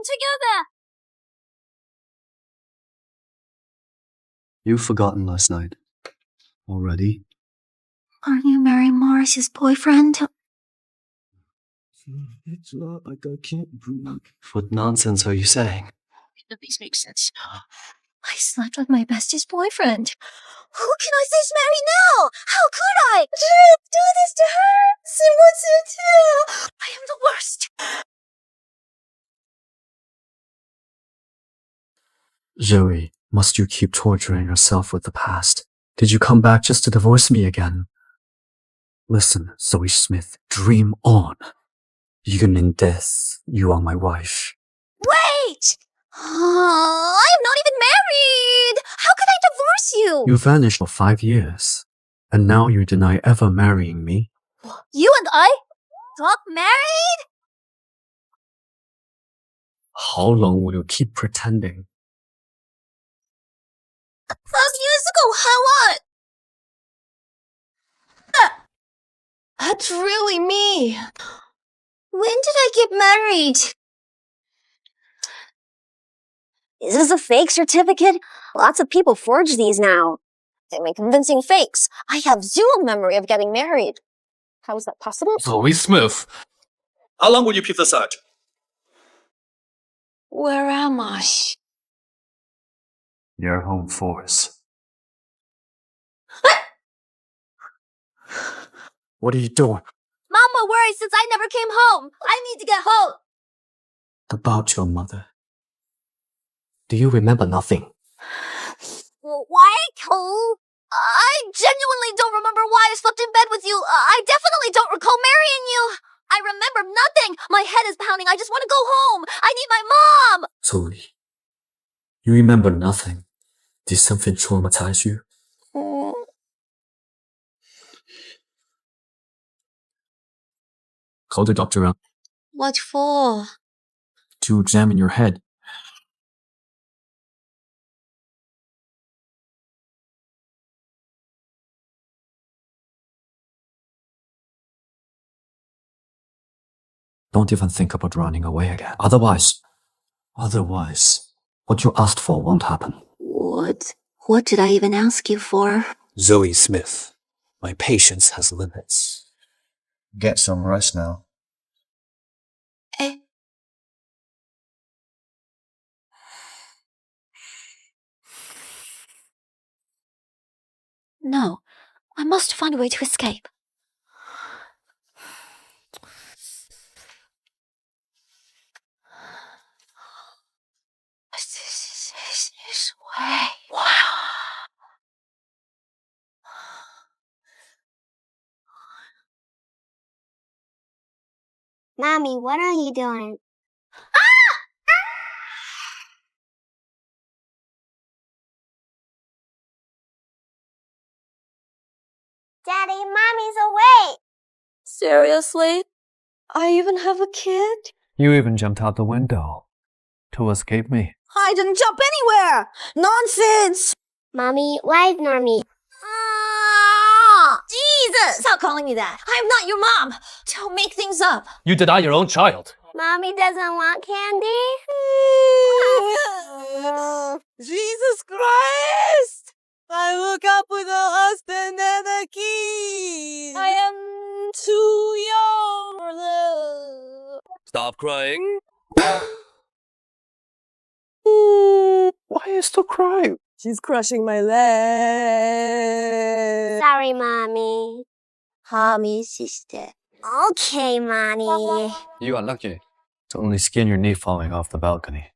together. You've forgotten last night. Already? Aren't you marrying Morris's boyfriend? It's not like I can't breathe. What nonsense are you saying? None of these make sense. I slept with my bestie's boyfriend. Who can I say marry now? How could I? Do this to her? Sin, what's it do? I am the worst. Zoe, must you keep torturing yourself with the past? Did you come back just to divorce me again? Listen, Zoe Smith, dream on. Even in death, you are my wife. Wait! I'm not even married! How could I divorce you? You vanished for 5 years, and now you deny ever marrying me? You and I got married? How long will you keep pretending? 5 years ago, how what? That's really me. When did I get married? Is this a fake certificate? Lots of people forge these now. They make convincing fakes. I have zero memory of getting married. How is that possible? Zoe Smith, how long will you keep this out? Where am I? Your home force. What are you doing? Mama worries since I never came home. I need to get home. About your mother. Do you remember nothing? What? I genuinely don't remember why I slept in bed with you. I definitely don't recall marrying you. I remember nothing. My head is pounding. I just want to go home. I need my mom. Zoe, you remember nothing. Did something traumatize you? Call the doctor out What for? to examine your head. Don't even think about running away again. Otherwise, what you asked for won't happen. What did I even ask you for? Zoe Smith, my patience has limits. Get some rest now. No, I must find a way to escape. This way. Wow. Mommy, what are you doing? Daddy, Mommy's awake! Seriously? I even have a kid? You even jumped out the window to escape me. I didn't jump anywhere! Nonsense! Mommy, why is Normie? Jesus! Stop calling me that. I'm not your mom. Don't make things up. You deny your own child. Mommy doesn't want candy? Jesus Christ! I woke up with a husband and a kid. I am too young for this. Stop crying. Why are you still crying? She's crushing my leg. Sorry, Mommy. Mommy, sister. Okay, Mommy. You are lucky to only skin your knee falling off the balcony.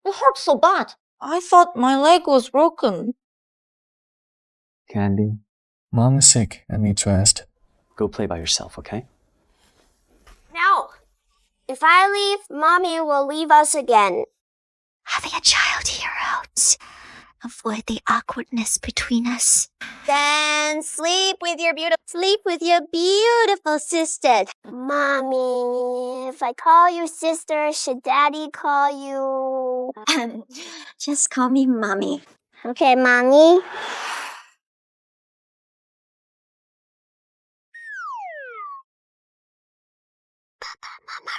It hurts so bad. I thought my leg was broken. Candy, Mom is sick and needs rest. Go play by yourself, okay? No. If I leave, Mommy will leave us again. Having a child here helps. Avoid the awkwardness between us. Then sleep with your beautiful sister. Mommy, if I call you sister, should Daddy call you? Just call me Mommy. Okay, Mommy. Mama,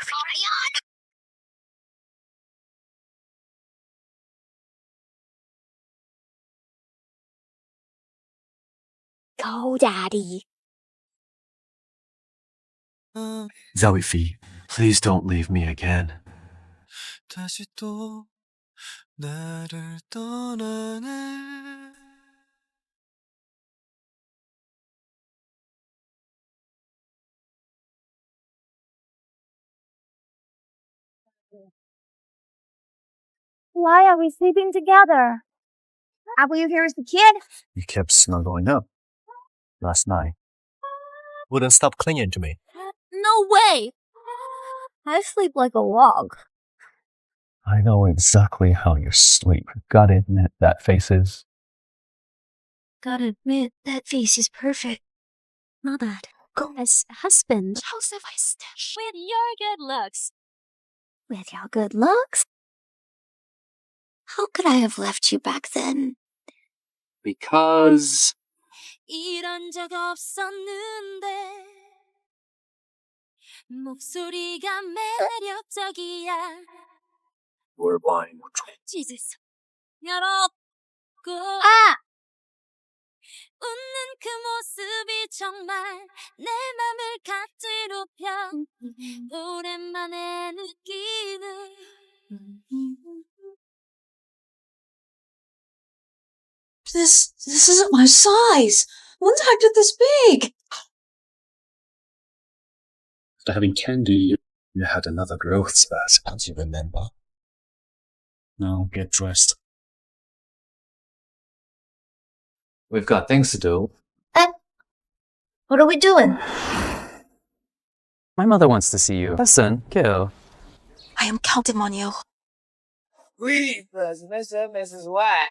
go, Daddy. Zoe Fee, please don't leave me again. 다시 또 나를 떠나네. Why are we sleeping together? Were you here as a kid? You kept snuggling up last night. Wouldn't stop clinging to me. No way! I sleep like a log. I know exactly how you sleep. Gotta admit, that face is. Gotta admit, that face is perfect. Not bad. Go as husband. How's the voice? With your good looks. With your good looks? How could I have left you back then? Because. 이런 적 없었는데 목소리가 매력적이야. We're buying. Jesus. 여롭고 아! 웃는 그 모습이 정말 내 맘을 가지럽혀 오랜만에 느끼는 This isn't my size. When's I did this big? After having candy, you had another growth spurt. Don't you remember? Now get dressed. We've got things to do. What are we doing? My mother wants to see you. Listen, Gil. I am counting on you. Greetings, Mrs. White.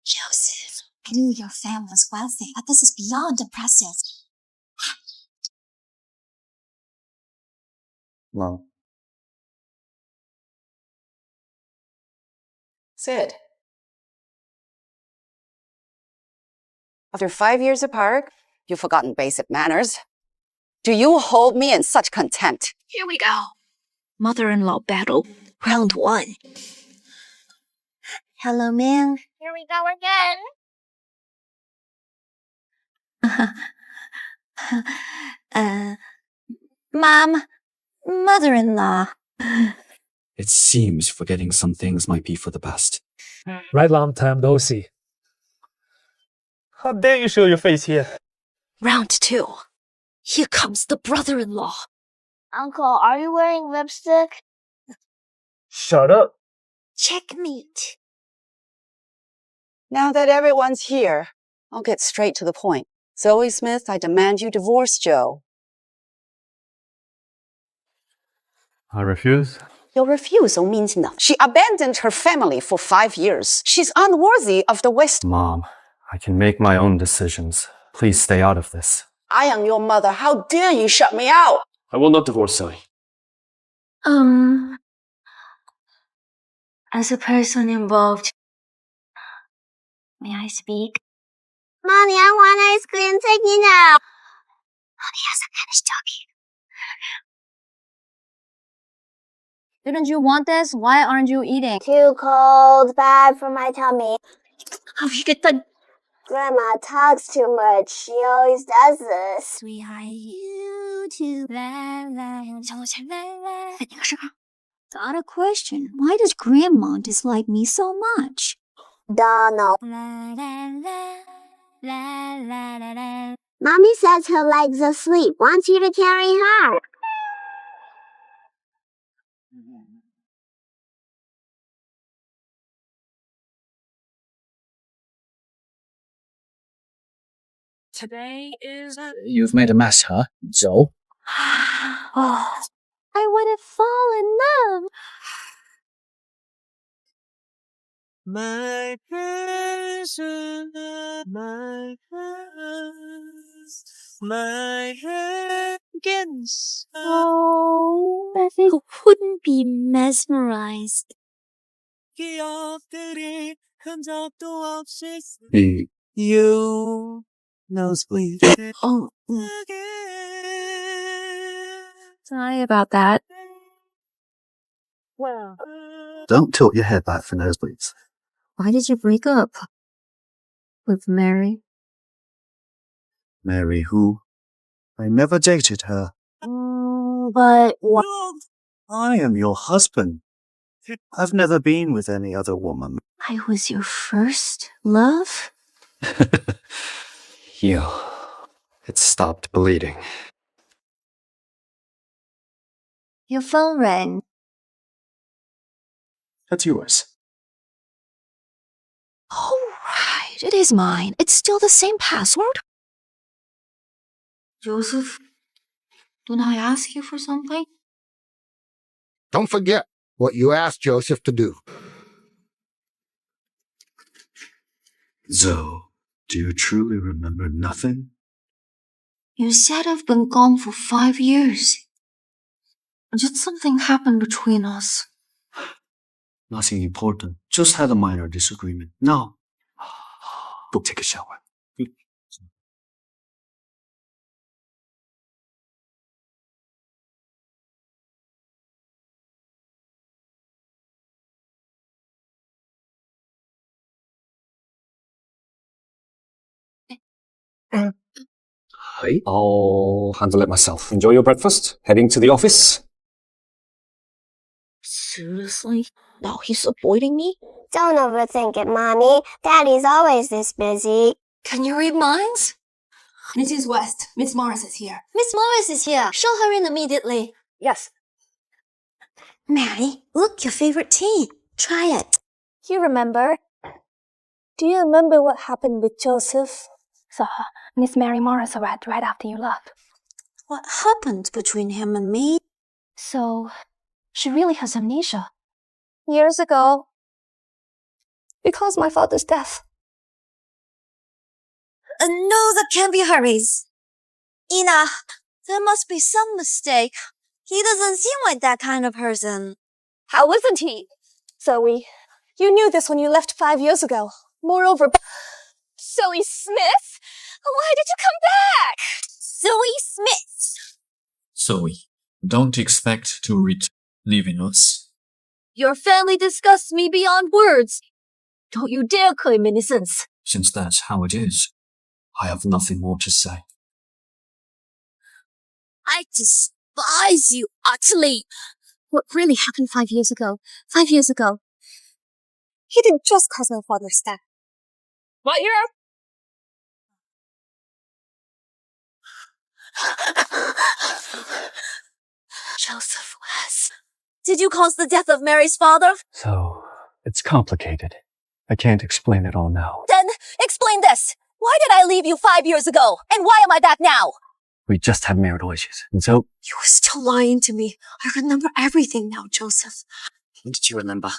Joseph, I knew your family was wealthy, but this is beyond impressive. Mom. Sid. After 5 years apart, you've forgotten basic manners. Do you hold me in such contempt? Here we go. Mother-in-law battle, round 1. Hello, man. Here we go again. Mom, mother-in-law. It seems forgetting some things might be for the best. Right, long time no see. How dare you show your face here? Round 2. Here comes the brother-in-law. Uncle, are you wearing lipstick? Shut up. Checkmate. Now that everyone's here, I'll get straight to the point. Zoe Smith, I demand you divorce Joe. I refuse. Your refusal means nothing. She abandoned her family for 5 years. She's unworthy of the West. Mom, I can make my own decisions. Please stay out of this. I am your mother. How dare you shut me out? I will not divorce Zoe. As a person involved, may I speak? Mommy, I want ice cream. Take me now. Mommy hasn't finished talking. Didn't you want this? Why aren't you eating? Too cold, bad for my tummy. 알겠다. Grandma talks too much. She always does this. Sweetheart, you too. La la, la. Got a question. Why does Grandma dislike me so much? Donald. La la la, la la la la. Mommy says her leg's asleep. Wants you to carry her. Today is You've made a mess, huh, Zoe? Oh, I want to fall in love. My passion, my past, my against. Oh, who wouldn't be mesmerized? 기억들이 흔적도 없이 He. You nosebleed. Oh, sorry about that. well. Don't tilt your head back for nosebleeds. Why did you break up with Mary? Mary who? I never dated her. But what? I am your husband. I've never been with any other woman. I was your first love? You. It stopped bleeding. Your phone rang. That's yours. Oh, right. It is mine. It's still the same password. Joseph, don't I ask you for something? Don't forget what you asked Joseph to do. Zoe, do you truly remember nothing? You said I've been gone for 5 years. Did something happen between us? Nothing important. Just had a minor disagreement. Now, go take a shower. I'll handle it myself. Enjoy your breakfast. Heading to the office. Seriously? Now he's avoiding me? Don't overthink it, Mommy. Daddy's always this busy. Can you read minds? Mrs. West, Miss Morris is here. Miss Morris is here. Show her in immediately. Yes. Mary, look, your favorite tea. Try it. You remember? Do you remember what happened with Joseph? So, Miss Mary Morris arrived right after you left. What happened between him and me? So, she really has amnesia. Years ago. Because my father's death. No, that can't be Harry's. Ina, there must be some mistake. He doesn't seem like that kind of person. How isn't he? Zoe, you knew this when you left 5 years ago. Moreover, Zoe Smith? Why did you come back? Zoe Smith! Zoe, don't expect to leaving us. Your family disgusts me beyond words. Don't you dare claim innocence. Since that's how it is, I have nothing more to say. I despise you utterly. What really happened 5 years ago? 5 years ago. He didn't just cause my father's death. What year? Joseph West. Did you cause the death of Mary's father? So, it's complicated. I can't explain it all now. Then explain this. Why did I leave you 5 years ago? And why am I back now? We just had marital issues, and so... You were still lying to me. I remember everything now, Joseph. What did you remember?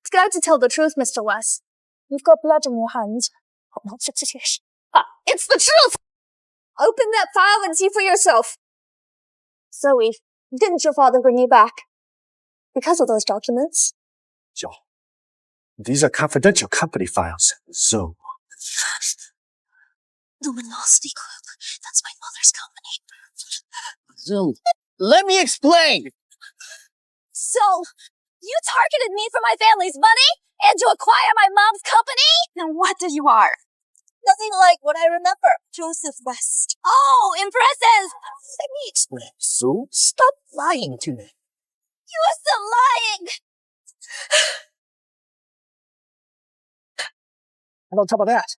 Scared to tell the truth, Mr. West. You've got blood on your hands. It's the truth! Open that file and see for yourself. Zoe, didn't your father bring you back? Because of those documents? Joe, these are confidential company files. So, Luminosity Group. That's my mother's company. So, let me explain. So, you targeted me for my family's money and to acquire my mom's company? Then what did you are? Nothing like what I remember. Joseph West. Oh, impressive! Let me explain. So, stop lying to me. You are still lying! And on top of that,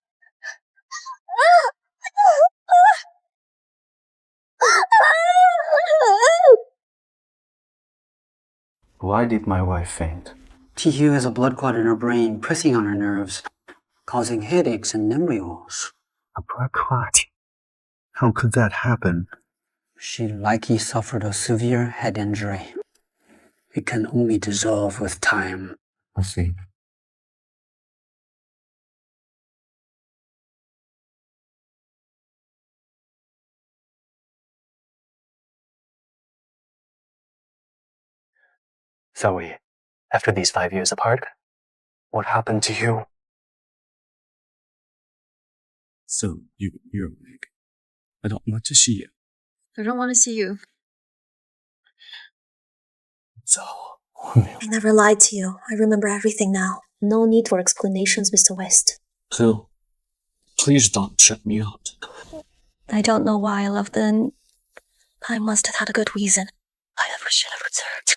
Why did my wife faint? TU has a blood clot in her brain, pressing on her nerves, causing headaches and memory loss. a blood clot. How could that happen? She likely suffered a severe head injury. It can only dissolve with time. I see. Zoe, after these 5 years apart, what happened to you? So, you're awake. I don't want to see you. I don't want to see you. So, I never lied to you. I remember everything now. No need for explanations, Mr. West. Phil, please don't shut me out. I don't know why I loved them. I must have had a good reason. I never should have returned.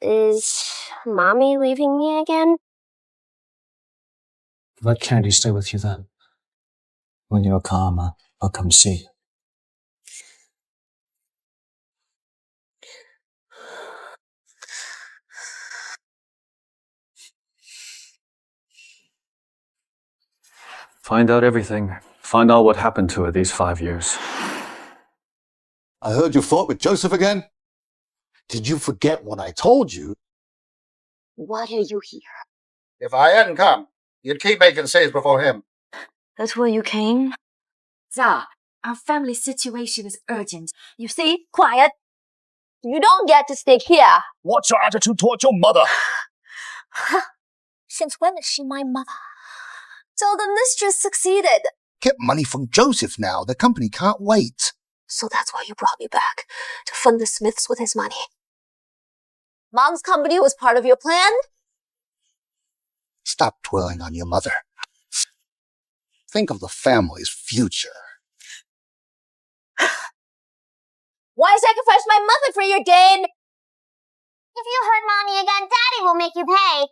Is Mommy leaving me again? Let Candy stay with you then. When you're calmer, I'll come see you. Find out everything. Find out what happened to her these 5 years. I heard you fought with Joseph again? Did you forget what I told you? What are you here? If I hadn't come, you'd keep making saves before him. That's why you came? Za, our family situation is urgent. You see? Quiet. You don't get to stick here. What's your attitude towards your mother? Since when is she my mother? So the mistress succeeded. Get money from Joseph now. The company can't wait. So that's why you brought me back, to fund the Smiths with his money. Mom's company was part of your plan? Stop dwelling on your mother. Think of the family's future. Why sacrifice my mother for your gain? If you hurt Mommy again, Daddy will make you pay.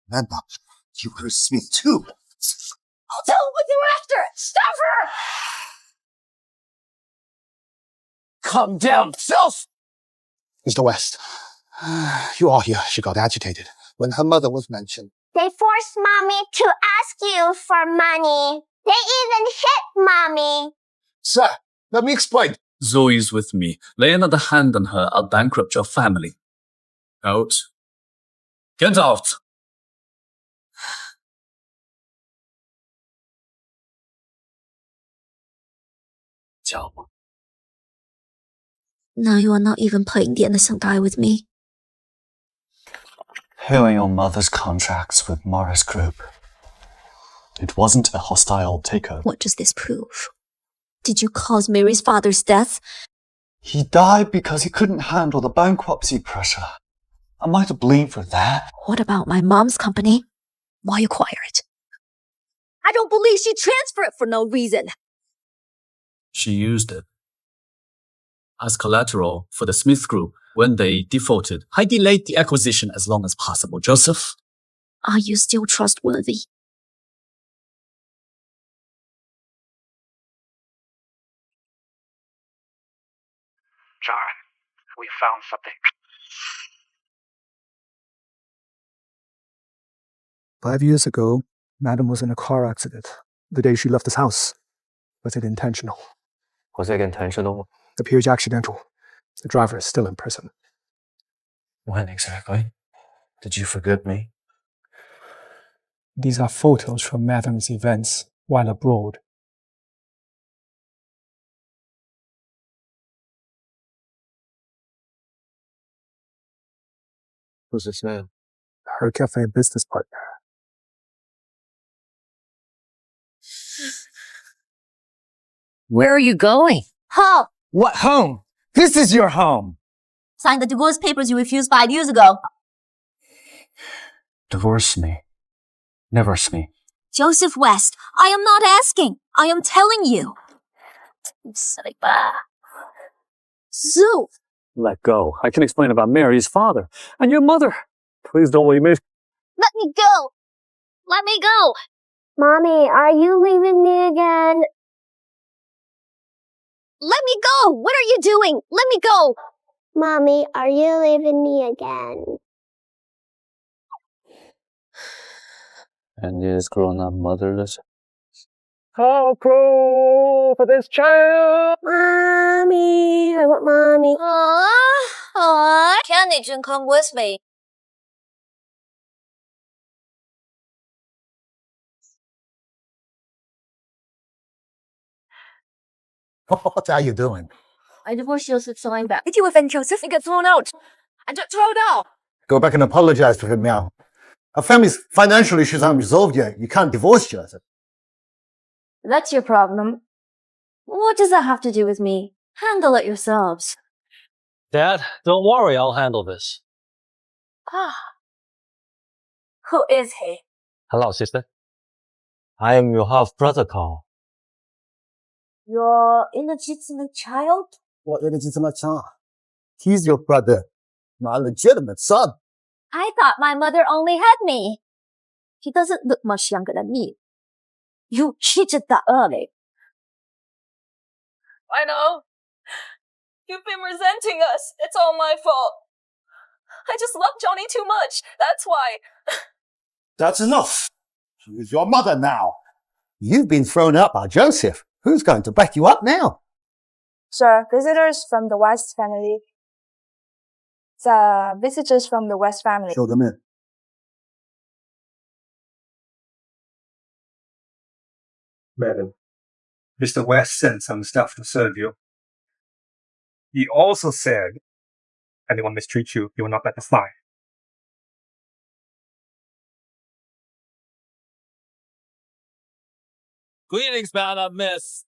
Madam, you hurt Smith too. I'll tell what you were after. Stop her! Calm down, filth! Mr. West, you are here. She got agitated when her mother was mentioned. They forced Mommy to ask you for money. They even hit Mommy. Sir, let me explain. Zoe's with me. Lay another hand on her, I'll bankrupt your family. Out. Get out! Now you are not even playing the innocent guy with me. Here are your mother's contracts with Morris Group. It wasn't a hostile takeover. What does this prove? Did you cause Mary's father's death? He died because he couldn't handle the bankruptcy pressure. Am I to blame for that? What about my mom's company? Why acquire it? I don't believe she transferred it for no reason. She used it as collateral for the Smith Group when they defaulted. I delayed the acquisition as long as possible. Joseph? Are you still trustworthy? John, we found something. 5 years ago, Madam was in a car accident the day she left this house. Was it intentional? Was it intentional? Appears accidental. The driver is still in prison. When exactly? Did you forget me? These are photos from Madam's events while abroad. Who's this man? Her cafe business partner. Where are you going? Home. What home? This is your home. Sign the divorce papers you refused 5 years ago. Divorce me. Never me. Joseph West, I am not asking. I am telling you. Silly ba. Zoo. Let go. I can explain about Mary's father and your mother. Please don't leave me. Let me go. Let me go. Mommy, are you leaving me again? Let me go. What are you doing? Let me go. Mommy, are you leaving me again? And is grown up motherless. How cruel for this child! Mommy, I want Mommy. Candy can come with me. What are you doing? I divorced Joseph, so I'm back. Did you offend Joseph? He got thrown out. I got thrown out. Go back and apologize to him now. Our family's financial issues aren't resolved yet. You can't divorce Joseph. That's your problem. What does that have to do with me? Handle it yourselves. Dad, don't worry, I'll handle this. Who is he? Hello, sister. I am your half-brother, Carl. Your illegitimate child? What illegitimate child? He's your brother, my legitimate son. I thought my mother only had me. He doesn't look much younger than me. You cheated that early. I know. You've been resenting us. It's all my fault. I just love Johnny too much. That's why. That's enough. She's your mother now. You've been thrown out by Joseph. Who's going to back you up now? Sir, visitors from the West family. The visitors from the West family. Show them in. Madam, Mr. West sent some stuff to serve you. He also said, anyone mistreat you, he will not let it fly. Greetings, Madam Miss.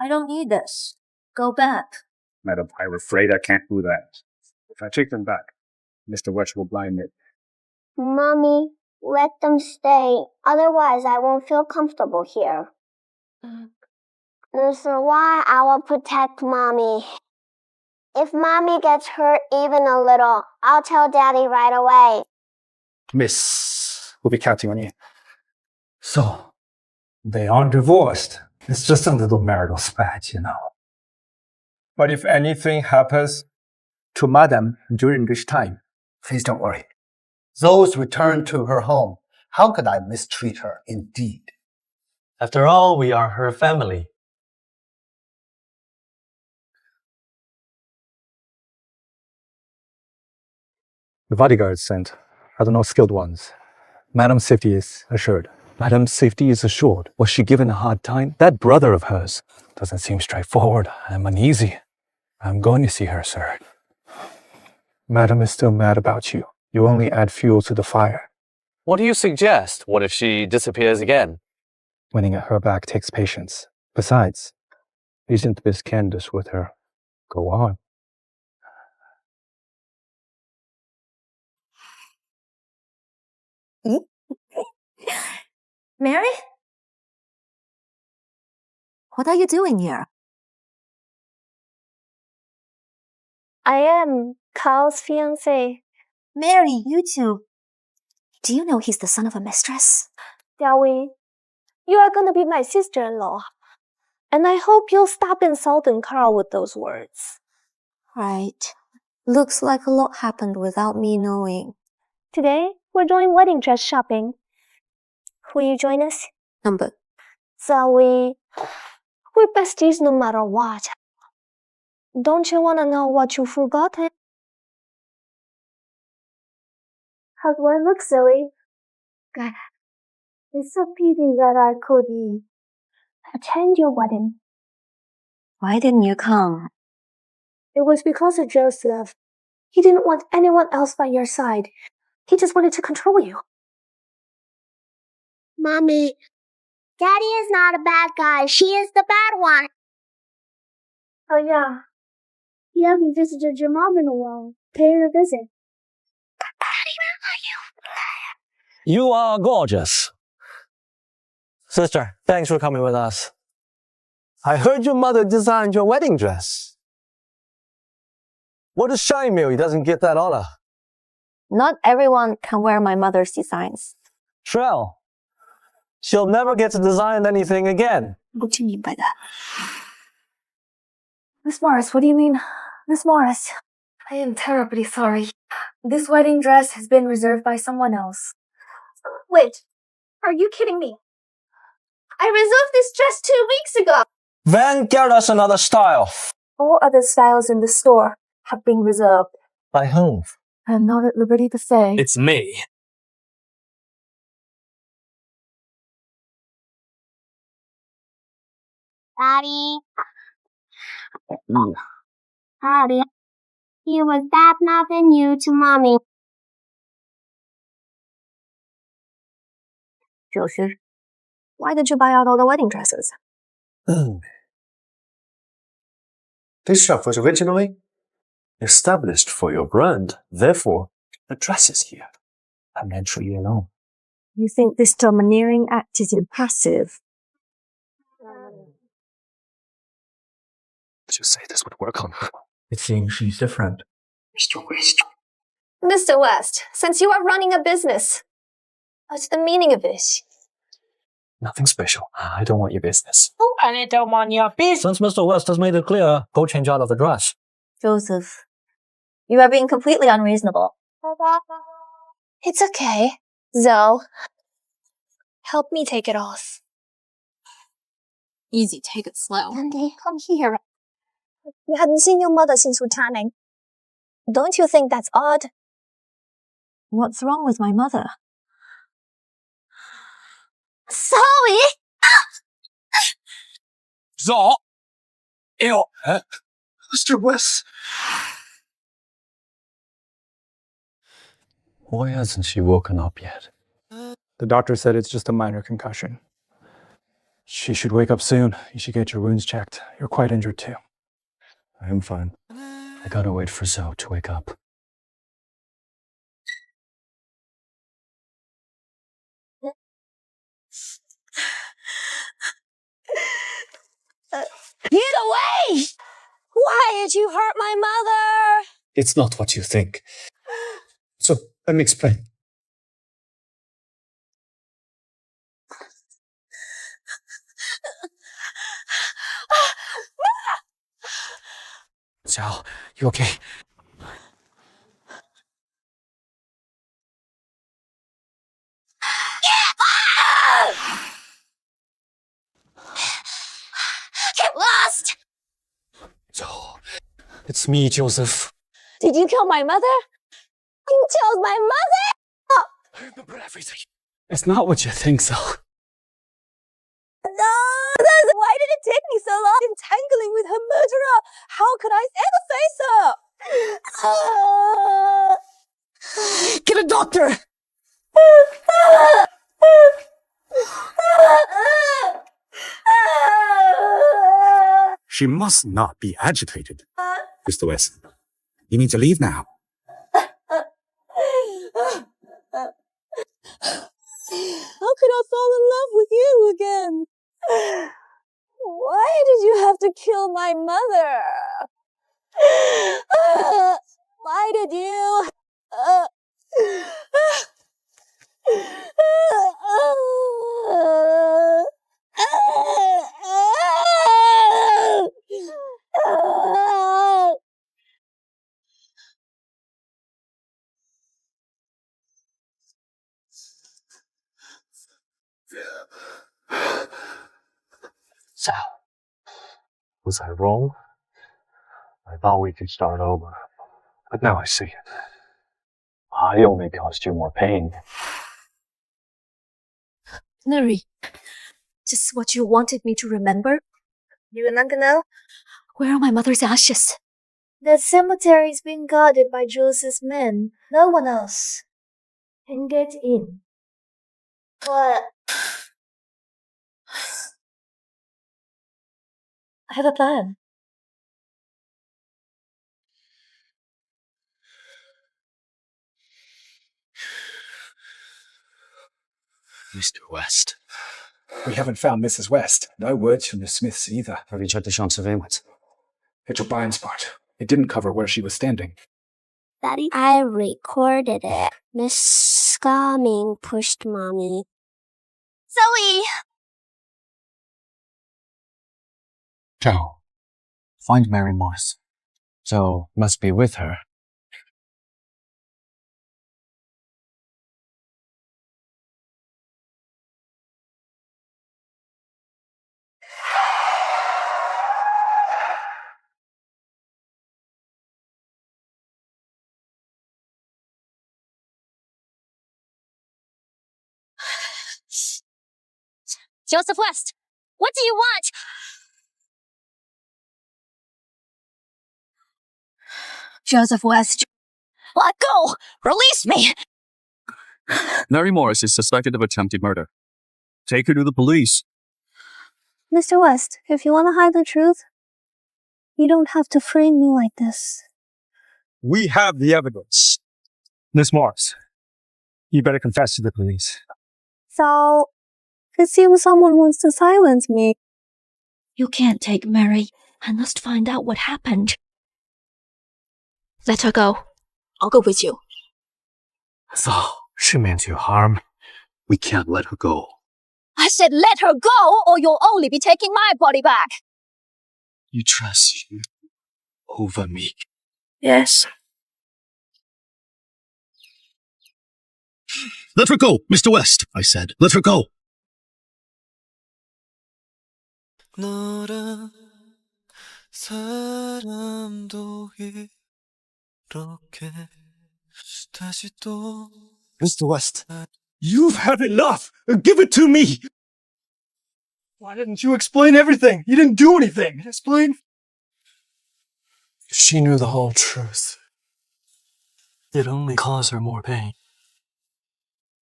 I don't need this. Go back. Madam, I'm afraid I can't do that. If I take them back, Mr. West will blind me. Mommy, let them stay. Otherwise, I won't feel comfortable here. Mr. Why, I will protect Mommy. If Mommy gets hurt even a little, I'll tell Daddy right away. Miss, we'll be counting on you. So, they aren't divorced. It's just a little marital spat, you know. But if anything happens to Madam during this time, please don't worry. Zoe's returned to her home. How could I mistreat her, indeed? After all, we are her family. The bodyguards sent are the most skilled ones. Madam's safety is assured. Madam's safety is assured. Was she given a hard time? That brother of hers doesn't seem straightforward. I'm uneasy. I'm going to see her, sir. Madam is still mad about you. You only add fuel to the fire. What do you suggest? What if she disappears again? Winning at her back takes patience. Besides, isn't Miss Candace with her? Go on. Mary? What are you doing here? I am Carl's fiancée. Mary, you two. Do you know he's the son of a mistress? Xiaowei, you are going to be my sister-in-law. And I hope you'll stop insulting Carl with those words. Right. Looks like a lot happened without me knowing. Today, we're doing wedding dress shopping. Will you join us? But Xiaowei, we're besties no matter what. Don't you want to know what you've forgotten? How do I look, silly? God, it's a pity that I couldn't attend your wedding. Why didn't you come? It was because of Joseph. He didn't want anyone else by your side. He just wanted to control you. Mommy, Daddy is not a bad guy. She is the bad one. Oh, yeah. You haven't visited your mom in a while. Pay her a visit. You are gorgeous. Sister, thanks for coming with us. I heard your mother designed your wedding dress. What a shame he doesn't get that honor. Not everyone can wear my mother's designs. Trell, she'll never get to design anything again. What do you mean by that? Miss Morris, what do you mean? Miss Morris, I am terribly sorry. This wedding dress has been reserved by someone else. Wait, are you kidding me? I reserved this dress 2 weeks ago. Then get us another style. All other styles in the store have been reserved. By whom? I'm not at liberty to say. It's me. Daddy. Daddy, he was bad mouthing you to Mommy. Joseph, why did you buy out all the wedding dresses? This shop was originally established for your brand. Therefore, the dress is here. I meant for you alone. You think this domineering act is impassive? Did you say this would work on her? It seems she's different. Mr. West. Mr. West, since you are running a business, what's the meaning of this? Nothing special. I don't want your business. Oh, and I don't want your business. Since Mr. West has made it clear, go change out of the dress. Joseph, you are being completely unreasonable. It's okay. Zoe, help me take it off. Easy, take it slow. Andy, come here. You hadn't seen your mother since returning. Don't you think that's odd? What's wrong with my mother? Zoe! Zo! Ew! Mr. West! Why hasn't she woken up yet? The doctor said it's just a minor concussion. She should wake up soon. You should get your wounds checked. You're quite injured too. I am fine. I gotta wait for Zoe to wake up. Get away! Why did you hurt my mother? It's not what you think. So, let me explain. Xiao, you okay? Get lost! Zo, it's me, Joseph. Did you kill my mother? You killed my mother! I remember everything. It's not what you think, so. No! Why did it take me so long entangling with her murderer? How could I ever face her? Get a doctor! She must not be agitated. Mr. West, you need to leave now. How could I fall in love with you again? Why did you have to kill my mother? Why did you? Sal, was I wrong? I thought we could start over, but now I see it. I only caused you more pain. Nuri, just what you wanted me to remember? You remember now? Where are my mother's ashes? The cemetery's being guarded by Joseph's men. No one else can get in. What? I have a plan. Mr. West. We haven't found Mrs. West. No word from the Smiths either. Have you checked the Champs surveillance? It's a blind spot. It didn't cover where she was standing. Daddy, I recorded it. Miss Scamming pushed Mommy. Zoe! Joe, find Mary Morris. Joe must be with her. Joseph West, what do you want? Joseph West, let go! Release me! Mary Morris is suspected of attempted murder. Take her to the police. Mr. West, if you want to hide the truth, you don't have to frame me like this. We have the evidence. Miss Morris, you better confess to the police. So, it seems someone wants to silence me. You can't take Mary. I must find out what happened. Let her go. I'll go with you. Thal, she meant you harm. We can't let her go. I said let her go, or you'll only be taking my body back. You trust you over me. Yes. Let her go, Mr. West, I said. Let her go. 너란 사람도 이렇게 다시 또 Mr. West, you've had enough! Give it to me! Why didn't you explain everything? You didn't do anything. Explain. If she knew the whole truth, it'd only cause her more pain.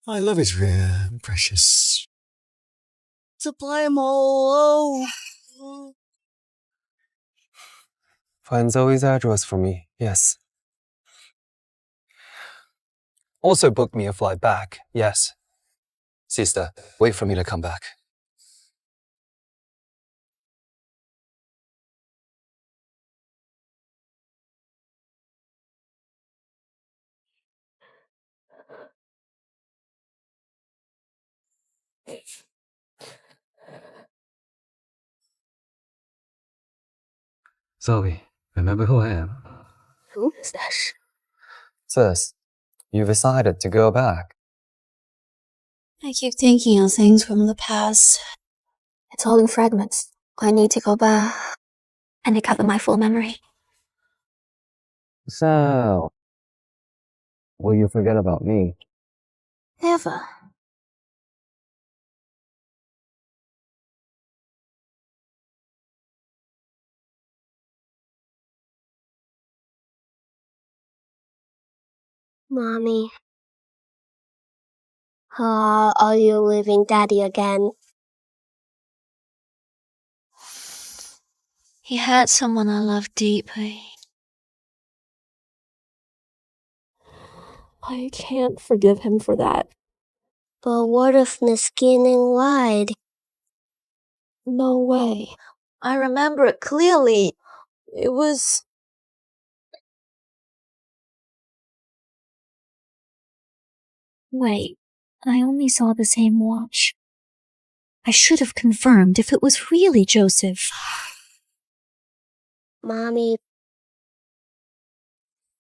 My love is rare and precious. Supply them all. Find Zoe's address for me, yes. Also book me a flight back, yes. Sister, wait for me to come back. Zoe, remember who I am? Who is that? Sis, you decided to go back. I keep thinking of things from the past. It's all in fragments. I need to go back and recover my full memory. So, will you forget about me? Never. Mommy, are you leaving Daddy again? He had someone I loved deeply. I can't forgive him for that. But what if Miss Ginning lied? No way. I remember it clearly. It was... Wait, I only saw the same watch. I should have confirmed if it was really Joseph. Mommy,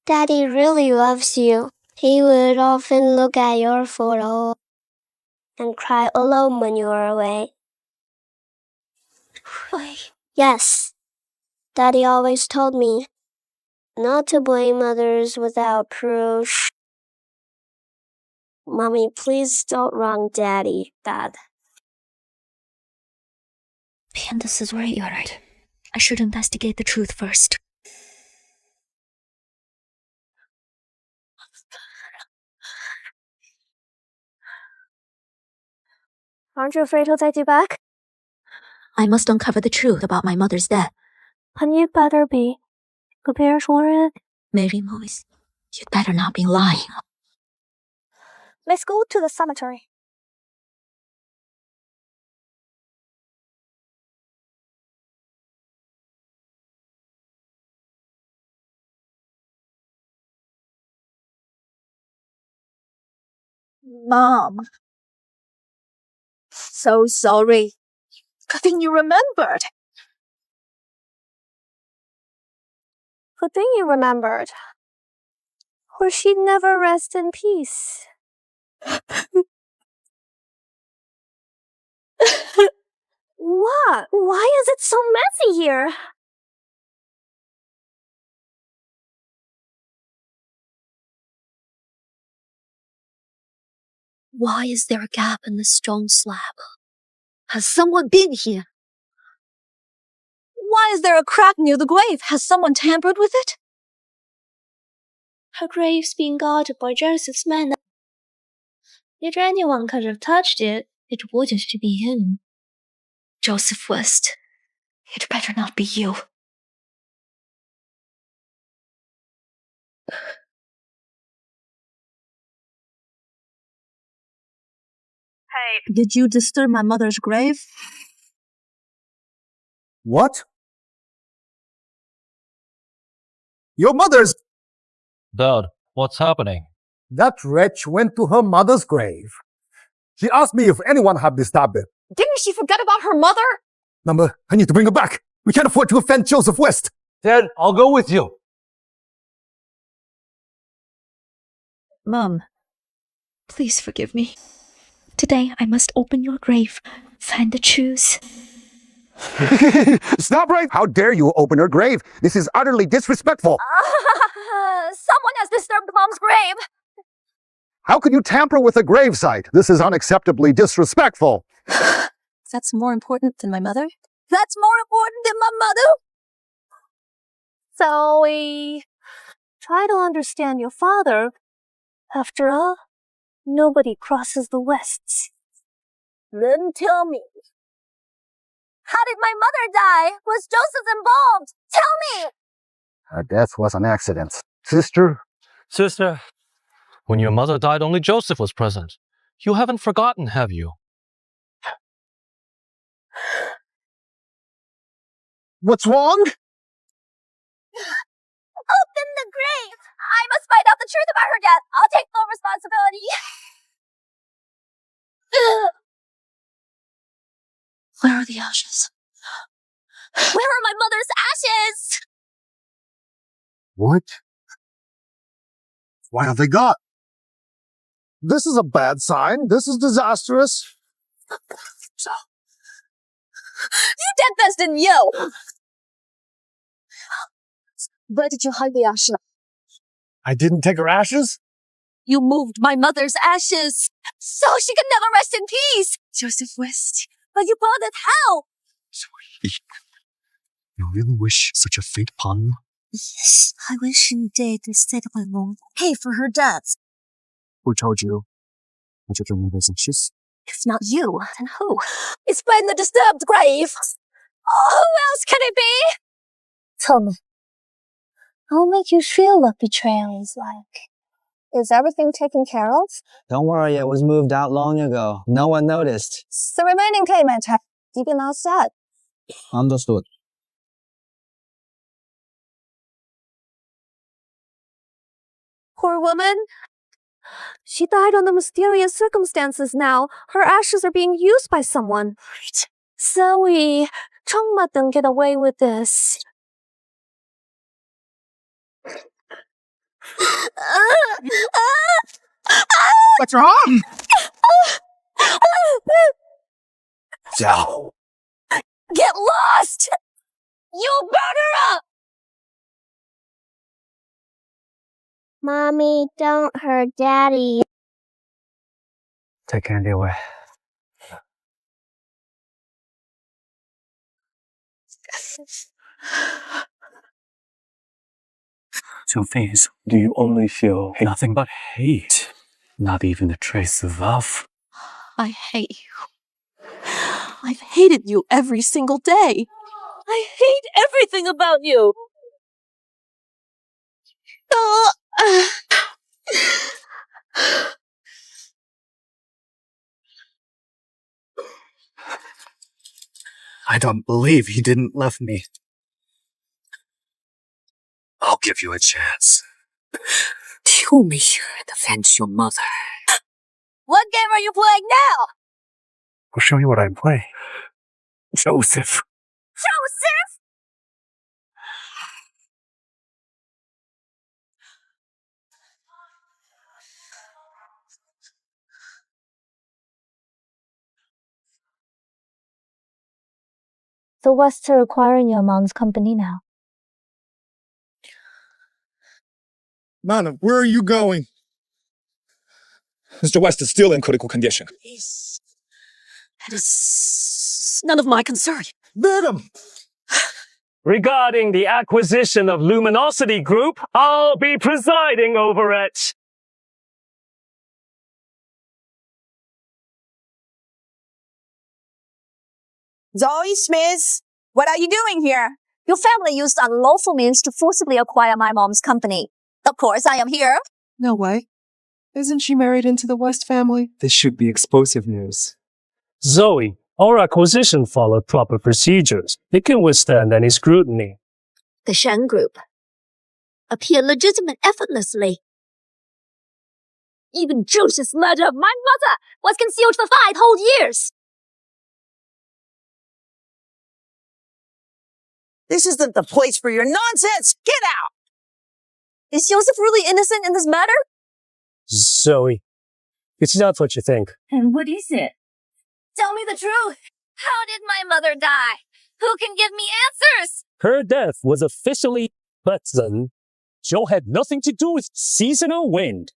Daddy really loves you. He would often look at your photo and cry alone when you were away. Really? Yes. Daddy always told me not to blame others without proof. Mommy, please don't wrong Daddy, Dad. Candace is right, you're right. I should investigate the truth first. Aren't you afraid he'll take you back? I must uncover the truth about my mother's death. Then you'd better be prepared for it. Mary Moise, you'd better not be lying. Let's go to the cemetery. Mom. So sorry. Good thing you remembered. Good thing you remembered. Or she'd never rest in peace. What? Why is it so messy here? Why is there a gap in the stone slab? Has someone been here? Why is there a crack near the grave? Has someone tampered with it? Her grave's being guarded by Joseph's men. If anyone could have touched it, it wouldn't be him. Joseph West, it better not be you. Hey, did you disturb my mother's grave? What? Your mother's... Dad, what's happening? That wretch went to her mother's grave. She asked me if anyone had disturbed it. Didn't she forget about her mother? Number, I need to bring her back. We can't afford to offend Joseph West. Dad, I'll go with you. Mom, please forgive me. Today I must open your grave, find the truth. Stop right! How dare you open her grave? This is utterly disrespectful. Someone has disturbed Mom's grave. How could you tamper with a gravesite? This is unacceptably disrespectful. That's more important than my mother? That's more important than my mother. Zoe, try to understand your father. After all, nobody crosses the Wests. Then tell me. How did my mother die? Was Joseph involved? Tell me! Her death was an accident. Sister? Sister, when your mother died, only Joseph was present. You haven't forgotten, have you? What's wrong? Open the grave! I must find out the truth about her death. I'll take full responsibility. Where are the ashes? Where are my mother's ashes? What? Why have they got? This is a bad sign. This is disastrous. You did this, didn't you? Where did you hide the ashes? I didn't take her ashes? You moved my mother's ashes so she could never rest in peace. Joseph West. But you brought it how? You really wish such a fate upon me? Yes, I wish indeed instead of my mom pay for her death. Who told you I took your mother's ashes? If not you, then who? It's been the disturbed grave. Oh, who else can it be? Tell me. I'll make you feel what betrayal is like. Is everything taken care of? Don't worry, it was moved out long ago. No one noticed. The remaining payment has been all set. Understood. Poor woman. She died under mysterious circumstances now. Her ashes are being used by someone. Zoe, 정말 don't get away with this. What's wrong? Zhao. Get lost! You burn her up! Mommy, don't hurt Daddy. Take Candy away. So, Faiz, do you only feel nothing but hate? Not even a trace of love? I hate you. I've hated you every single day. I hate everything about you. I don't believe he didn't love me. I'll give you a chance. Kill me here and avenge your mother. What game are you playing now? I'll show you what I play. Joseph. Joseph? The Wests are acquiring your mom's company now. Madam, where are you going? Mr. West is still in critical condition. Please. That is none of my concern. Madam! Regarding the acquisition of Luminosity Group, I'll be presiding over it. Zoe Smith, what are you doing here? Your family used unlawful means to forcibly acquire my mom's company. Of course, I am here. No way. Isn't she married into the West family? This should be explosive news. Zoe, our acquisition followed proper procedures. It can withstand any scrutiny. The Shen Group. appear legitimate effortlessly. Even Joseph's murder of my mother was concealed for 5 whole years. This isn't the place for your nonsense! Get out! Is Joseph really innocent in this matter? Zoe, it's not what you think. And what is it? Tell me the truth. How did my mother die? Who can give me answers? Her death was officially pleasant. Joe had nothing to do with seasonal wind.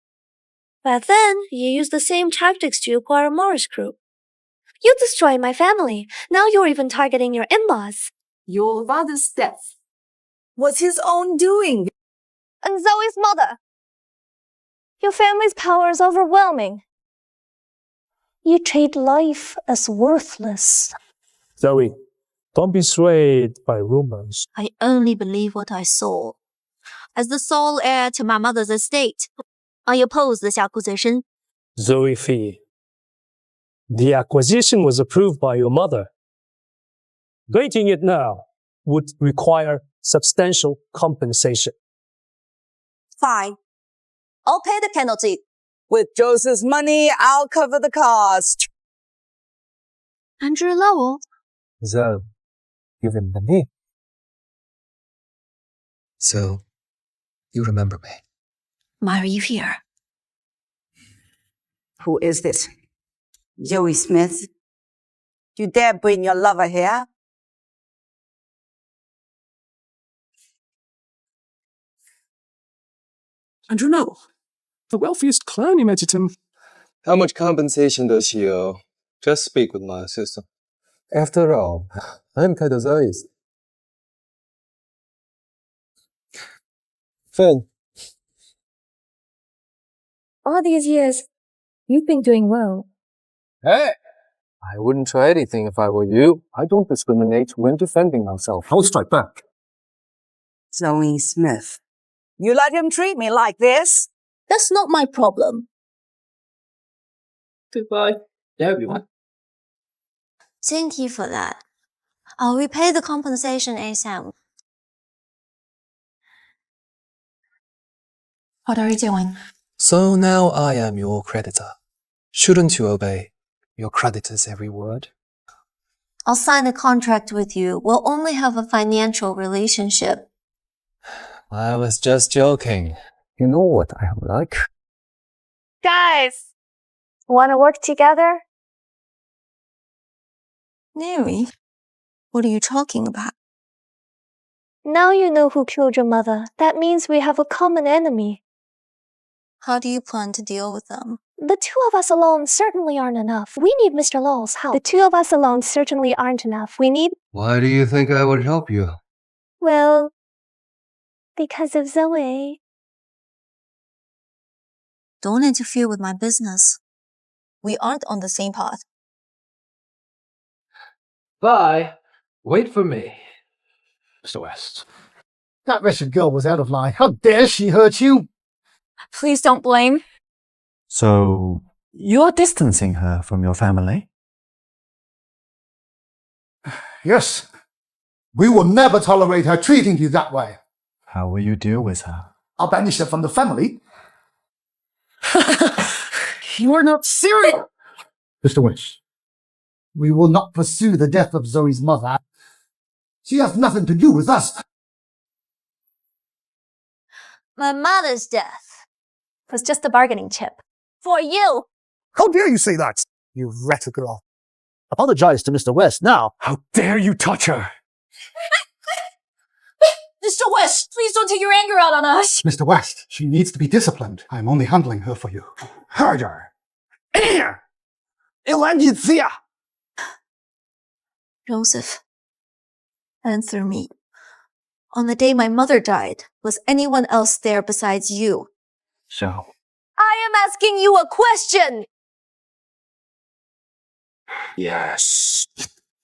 But then, you used the same tactics to acquire Morris Group. You destroyed my family. Now you're even targeting your in-laws. Your father's death was his own doing. And Zoe's mother. Your family's power is overwhelming. You treat life as worthless. Zoe, don't be swayed by rumors. I only believe what I saw. As the sole heir to my mother's estate, I oppose this acquisition. Zoe Fee, the acquisition was approved by your mother. Granting it now would require substantial compensation. Fine. I'll pay the penalty. With Joseph's money, I'll cover the cost. Andrew Lowell? So, you remember me? So, you remember me? Why are you here? Who is this? Joey Smith? You dare bring your lover here? Andrew Lowell, the wealthiest clown you met at him. How much compensation does she owe? Just speak with my sister. After all, I'm kind of Zoe's. Finn. All these years, you've been doing well. Hey! I wouldn't try anything if I were you. I don't discriminate when defending myself. I'll strike back. Zoe Smith. You let him treat me like this? That's not my problem. Goodbye, everyone. Thank you for that. I'll repay the compensation ASAP. What are you doing? So now I am your creditor. Shouldn't you obey your creditor's every word? I'll sign a contract with you. We'll only have a financial relationship. I was just joking. You know what I am like? Guys, want to work together? Mary, what are you talking about? Now you know who killed your mother. That means we have a common enemy. How do you plan to deal with them? The two of us alone certainly aren't enough. We need Mr. Lowell's help. The two of us alone certainly aren't enough. We need... Why do you think I would help you? Well, because of Zoe. Don't interfere with my business. We aren't on the same path. Bye. Wait for me. Mr. West. That wretched girl was out of line. How dare she hurt you? Please don't blame. So, you're distancing her from your family? Yes. We will never tolerate her treating you that way. How will you deal with her? I'll banish her from the family. You are not serious. Mr. West, we will not pursue the death of Zoe's mother. She has nothing to do with us. My mother's death Was just a bargaining chip. for you. How dare you say that, you wretched girl? Apologize to Mr. West now. How dare you touch her? Mr. West, please don't take your anger out on us. Mr. West, she needs to be disciplined. I'm only handling her for you. Harder. Joseph, answer me. On the day my mother died, was anyone else there besides you? So, I am asking you a question! Yes.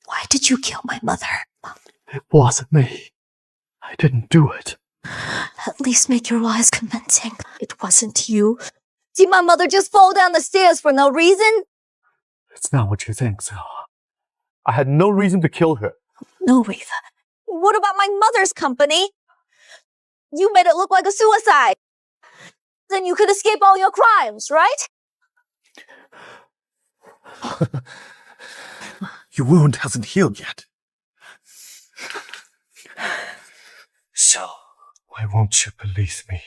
Why did you kill my mother? It wasn't me. I didn't do it. At least make your lies convincing. It wasn't you. Did my mother just fall down the stairs for no reason? It's not what you think, so. I had no reason to kill her. No reason. What about my mother's company? You made it look like a suicide. Then you could escape all your crimes, right? Your wound hasn't healed yet. So, why won't you believe me?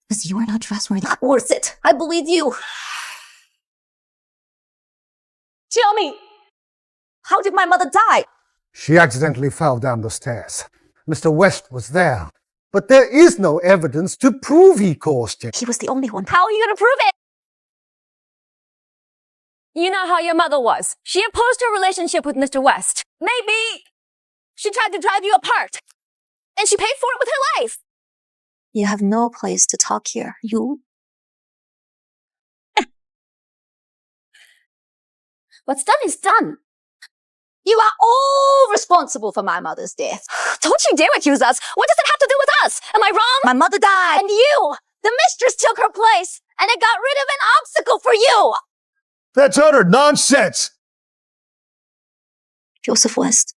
Because you are not trustworthy. Not worth it. I believe you. Tell me, how did my mother die? She accidentally fell down the stairs. Mr. West was there. But there is no evidence to prove he caused it. He was the only one. How are you going to prove it? You know how your mother was. She imposed her relationship with Mr. West. Maybe she tried to drive you apart. And she paid for it with her life. You have no place to talk here. You... What's done is done. You are all responsible for my mother's death. Don't you dare accuse us. What does it have to do with us? Am I wrong? My mother died. And you, the mistress, took her place. And it got rid of an obstacle for you. That's utter nonsense! Joseph West,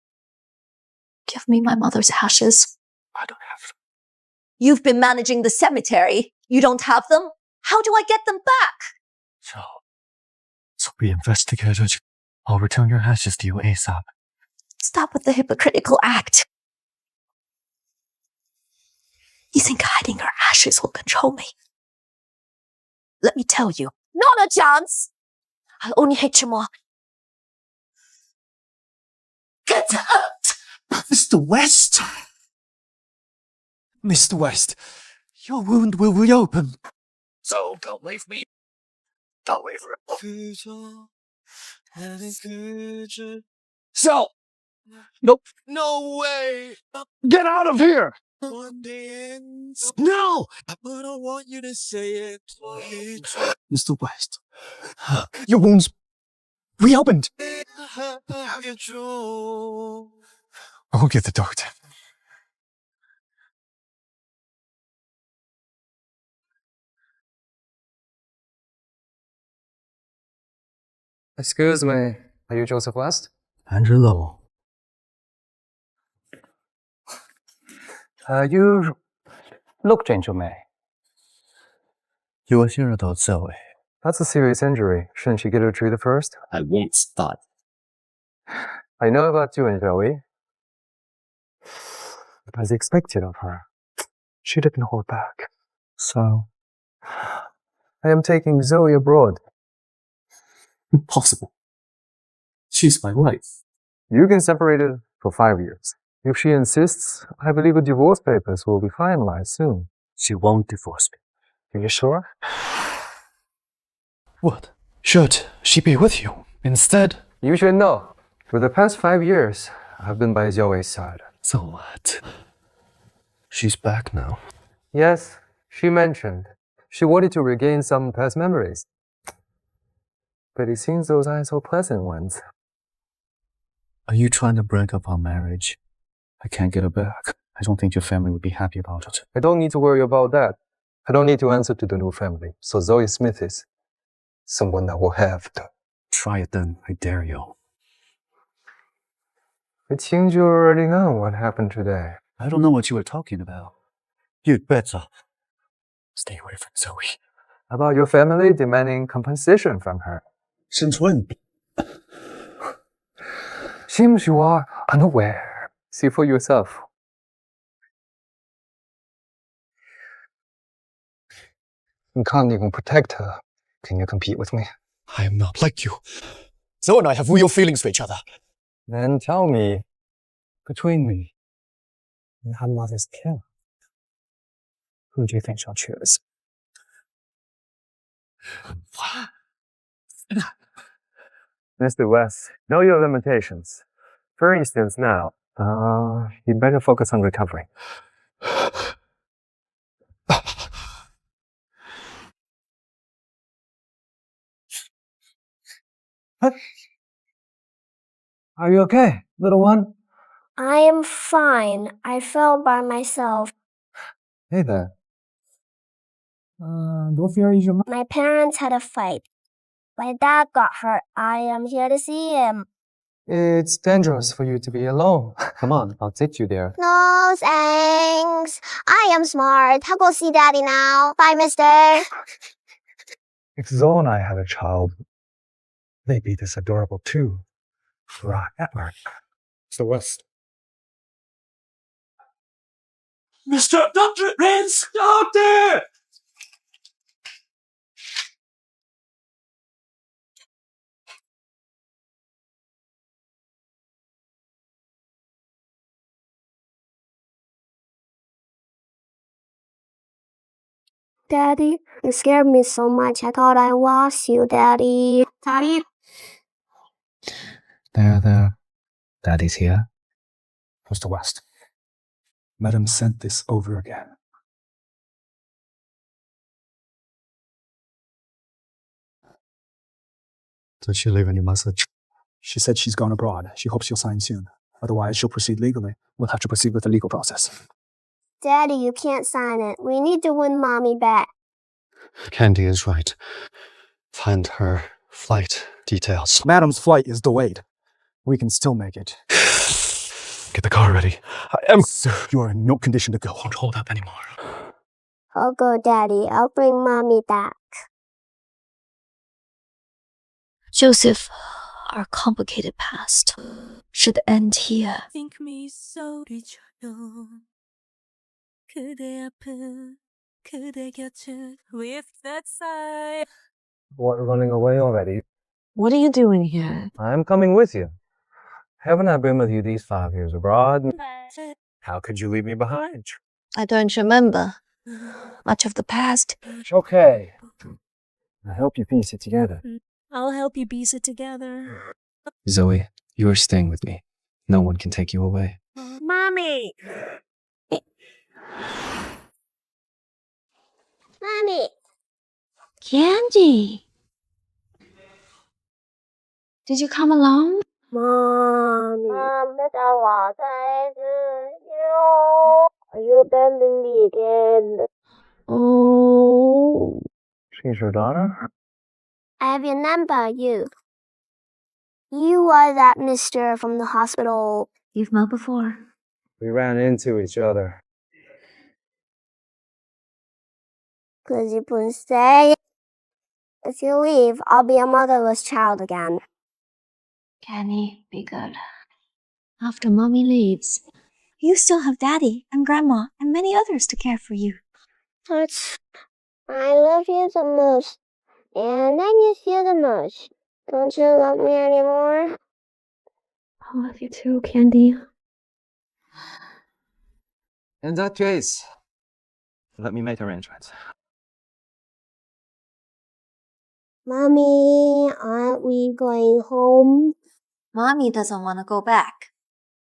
give me my mother's ashes. I don't have them. You've been managing the cemetery. You don't have them? How do I get them back? So be investigated. I'll return your ashes to you ASAP. Stop with the hypocritical act. You think hiding her ashes will control me? Let me tell you, not a chance. I'll only hate you more. Get out! Mr. West! Mr. West, your wound will reopen. So don't leave me. Don't leave her. So! Nope. No way! Get out of here! No! But I want you to say it twice. Mr. West, your wounds reopened. I'll get the doctor. Excuse me, are you Joseph West? Angelo. You look changed, May. You were here about Zoe. That's a serious injury. Shouldn't she get her treated first? I won't start. I know about you and Zoe. As expected of her, she didn't hold back. So? I am taking Zoe abroad. Impossible. She's my wife. You can separate it for 5 years. If she insists, I believe the divorce papers will be finalized soon. She won't divorce me. Are you sure? What? Should she be with you instead? You should know. For the past 5 years, I've been by Zoe's side. So what? She's back now. Yes, she mentioned she wanted to regain some past memories. But it seems those aren't so pleasant ones. Are you trying to break up our marriage? I can't get her back. I don't think your family would be happy about it. I don't need to worry about that. I don't need to answer to the new family. So Zoe Smith is someone that will have to. Try it then, I dare you. It seems you already know what happened today. I don't know what you were talking about. You'd better stay away from Zoe. About your family demanding compensation from her. Since when? Seems you are unaware. See for yourself. You can't even protect her. Can you compete with me? I am not like you. Zoe and I have real feelings for each other. Then tell me, between me and her mother's killer, who do you think she'll choose? Mr. West, know your limitations. For instance, now, you'd better focus on recovery. Are you okay, little one? I am fine. I fell by myself. Hey there. My parents had a fight. My dad got hurt. I am here to see him. It's dangerous for you to be alone. Come on, I'll take you there. No thanks. I am smart. I'll go see Daddy now. Bye, mister. If Zoe and I had a child, they'd be this adorable too. Forever. It's the West. Mr. Dr. Rance, Doctor! Daddy, you scared me so much. I thought I lost you, Daddy. Daddy? There. Daddy's here. Mr. West. Madam sent this over again. Did she leave any message? She said she's gone abroad. She hopes you'll sign soon. Otherwise, she'll proceed legally. We'll have to proceed with the legal process. Daddy, you can't sign it. We need to win Mommy back. Candy is right. Find her flight details. Madam's flight is delayed. We can still make it. Get the car ready. Sir, you are in no condition to go. Won't hold up anymore. I'll go, Daddy. I'll bring Mommy back. Joseph, our complicated past should end here. Think me 소리처럼 그대 아픈 그대 곁을 with that sigh. What, running away already? What are you doing here? I'm coming with you. Haven't I been with you these 5 years abroad? How could you leave me behind? I don't remember much of the past. It's okay. I help you piece it together. I'll help you piece it together. Zoe, you are staying with me. No one can take you away. Mommy! Mommy! Candy! Did you come along? Mommy! Are you abandoning me again? Oh. She's your daughter? I remember you. You are that mister from the hospital. You've met before. We ran into each other. 'Cause you couldn't stay. If you leave, I'll be a motherless child again. Kenny, be good. After Mommy leaves, you still have Daddy and Grandma and many others to care for you. But I love you the most. And I miss you the most. Don't you love me anymore? I love you too, Candy. In that case, let me make arrangements. Mommy, aren't we going home? Mommy doesn't want to go back.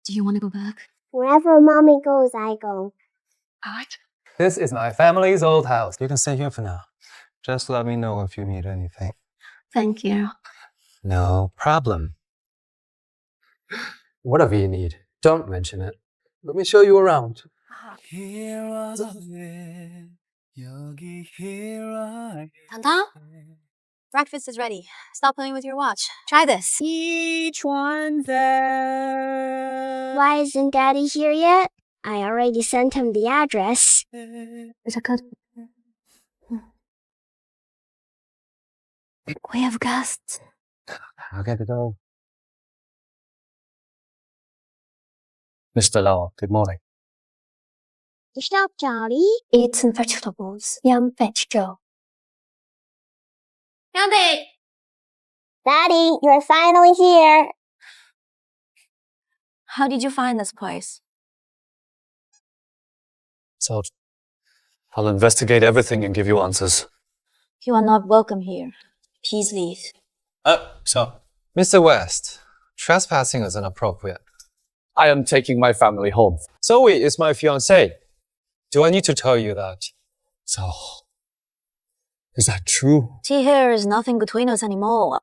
Do you want to go back? Wherever Mommy goes, I go. Alright. This is my family's old house. You can stay here for now. Just let me know if you need anything. Thank you. No problem. Whatever you need, don't mention it. Let me show you around. Tanta? Breakfast is ready. Stop playing with your watch. Try this. Each one's there. Why isn't Daddy here yet? I already sent him the address. Is it good? We have guests. I'll get it all. Mr. Lau, good morning. Stop, Charlie. Eats and vegetables. Yum, veg-joe. Daddy! Daddy, you're finally here. How did you find this place? So, I'll investigate everything and give you answers. You are not welcome here. Please leave. Mr. West, trespassing is inappropriate. I am taking my family home. Zoe is my fiancée. Do I need to tell you that? So, is that true? See, here is nothing between us anymore.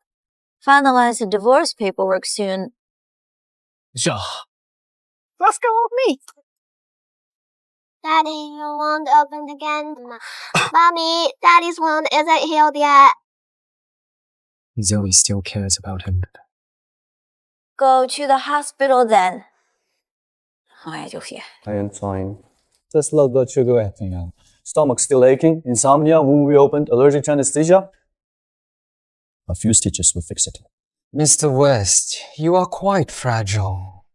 Finalize the divorce paperwork soon. Sure. Let's go with me. Daddy, your wound opened again. Mommy, Daddy's wound isn't healed yet. Zoe still cares about him. go to the hospital then. 哎，就写。 I am fine. Just blood sugar acting. Stomach still aching, insomnia, wound reopened, allergic to anesthesia. A few stitches will fix it. Mr. West, you are quite fragile.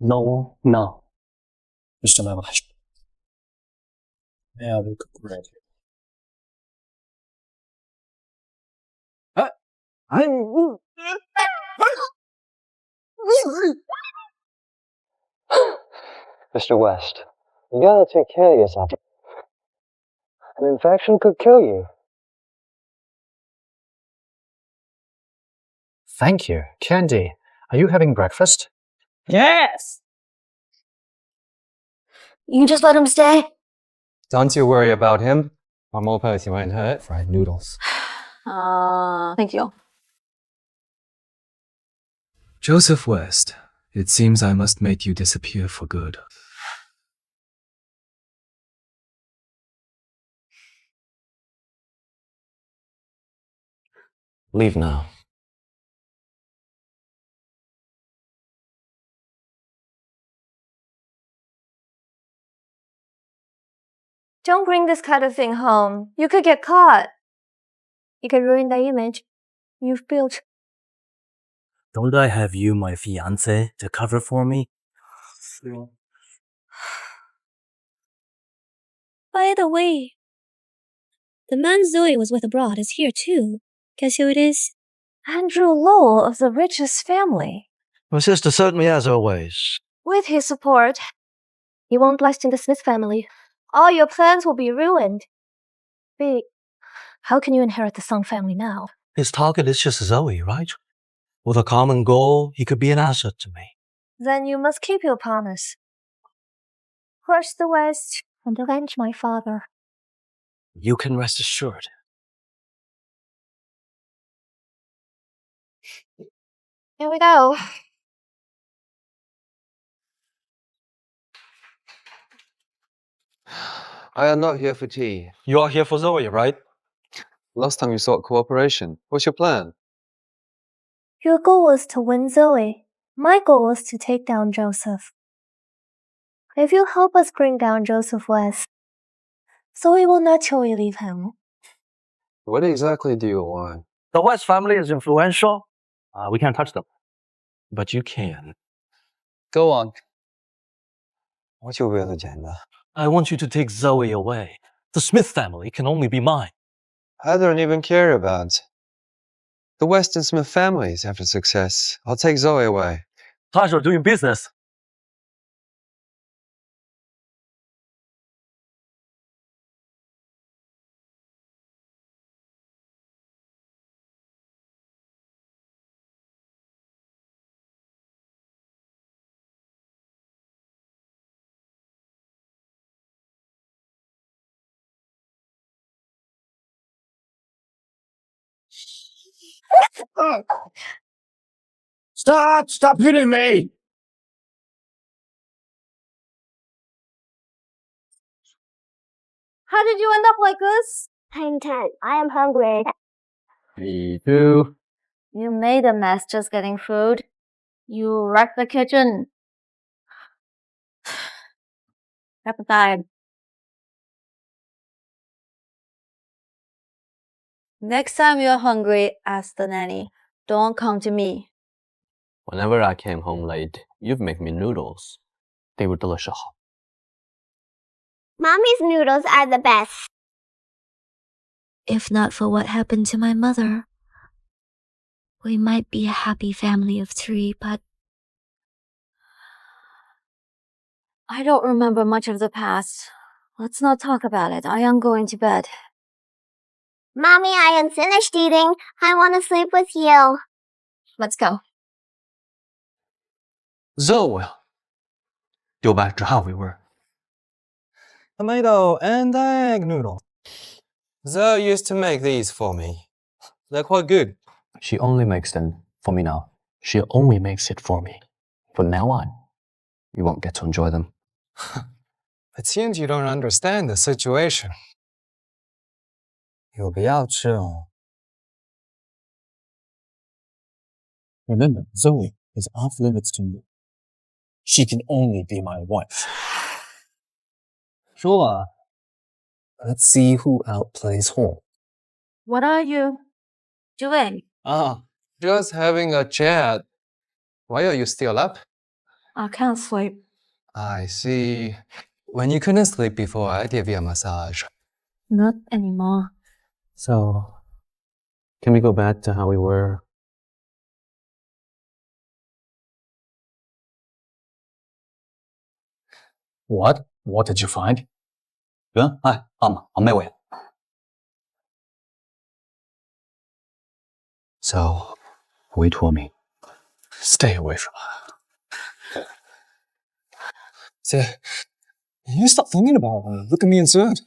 No. Mr. Lavash. Yeah, we could read it. Mr. West, you gotta take care of yourself. An infection could kill you. Thank you. Candy, are you having breakfast? Yes. You can just let him stay. Don't you worry about him. I'm all person won't hurt. Fried noodles. Thank you. Joseph West, it seems I must make you disappear for good. Leave now. Don't bring this kind of thing home. You could get caught. You could ruin the image you've built. Don't I have you, my fiancé, to cover for me? By the way, the man Zoe was with abroad is here too. Guess who it is? Andrew Lowell of the richest family. My sister certainly has her ways. With his support, you won't last in the Smith family. All your plans will be ruined. Big, how can you inherit the Song family now? His target is just Zoe, right? With a common goal, he could be an asset to me. Then you must keep your promise. Crush the West and avenge my father. You can rest assured. Here we go. I am not here for tea. You are here for Zoe, right? Last time you sought cooperation. What's your plan? Your goal was to win Zoe. My goal was to take down Joseph. If you help us bring down Joseph West, Zoe will naturally leave him. What exactly do you want? The West family is influential. We can't touch them. But you can. Go on. What's your real agenda? I want you to take Zoe away. The Smith family can only be mine. I don't even care about the West and Smith families after success. I'll take Zoe away. Pleasure doing business. Stop hitting me! How did you end up like this? Time 10. I am hungry. Me too. You made a mess just getting food. You wrecked the kitchen. Never died. Next time you're hungry, ask the nanny. Don't come to me. Whenever I came home late, you'd make me noodles. They were delicious. Mommy's noodles are the best. If not for what happened to my mother, we might be a happy family of 3, but I don't remember much of the past. Let's not talk about it. I am going to bed. Mommy, I am finished eating. I want to sleep with you. Let's go. Zoe. 丢back to how we were. Tomato and egg noodle. Zoe used to make these for me. They're quite good. She only makes them for me now. She only makes it for me. From now on, you won't get to enjoy them. It seems you don't understand the situation. 有必要吃哦。Remember, Zoe is off limits to me. She can only be my wife. Sure. Let's see who outplays whom. What are you doing? Just having a chat. Why are you still up? I can't sleep. I see. When you couldn't sleep before, I gave you a massage. Not anymore. So, can we go back to how we were? What? What did you find? 咩位? So, wait for me. Stay away from her. So, you stop thinking about her. Look at me inside.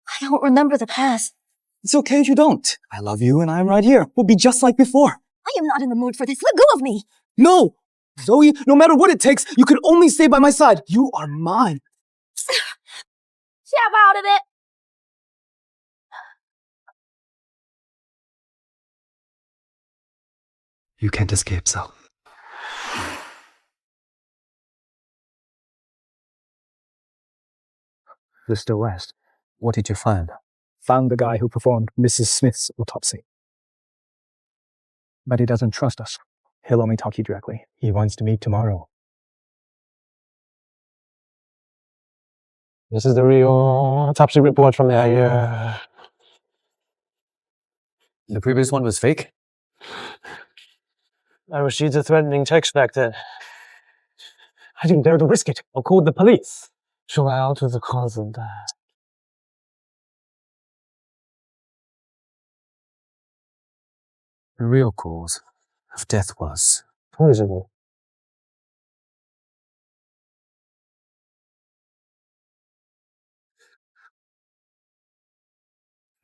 I don't remember the past. It's okay if you don't. I love you and I'm right here. We'll be just like before. I am not in the mood for this. Let go of me. No! Zoe, no matter what it takes, you can only stay by my side. You are mine. Snap out of it. You can't escape, Sal. Mr. West, what did you find? Found the guy who performed Mrs. Smith's autopsy. But he doesn't trust us. He'll only talk to you directly. He wants to meet tomorrow. This is the real autopsy report from that year. The previous one was fake? I received a threatening text back then. I didn't dare to risk it. I'll call the police. Show out to the cause of that. The real cause of death was poison.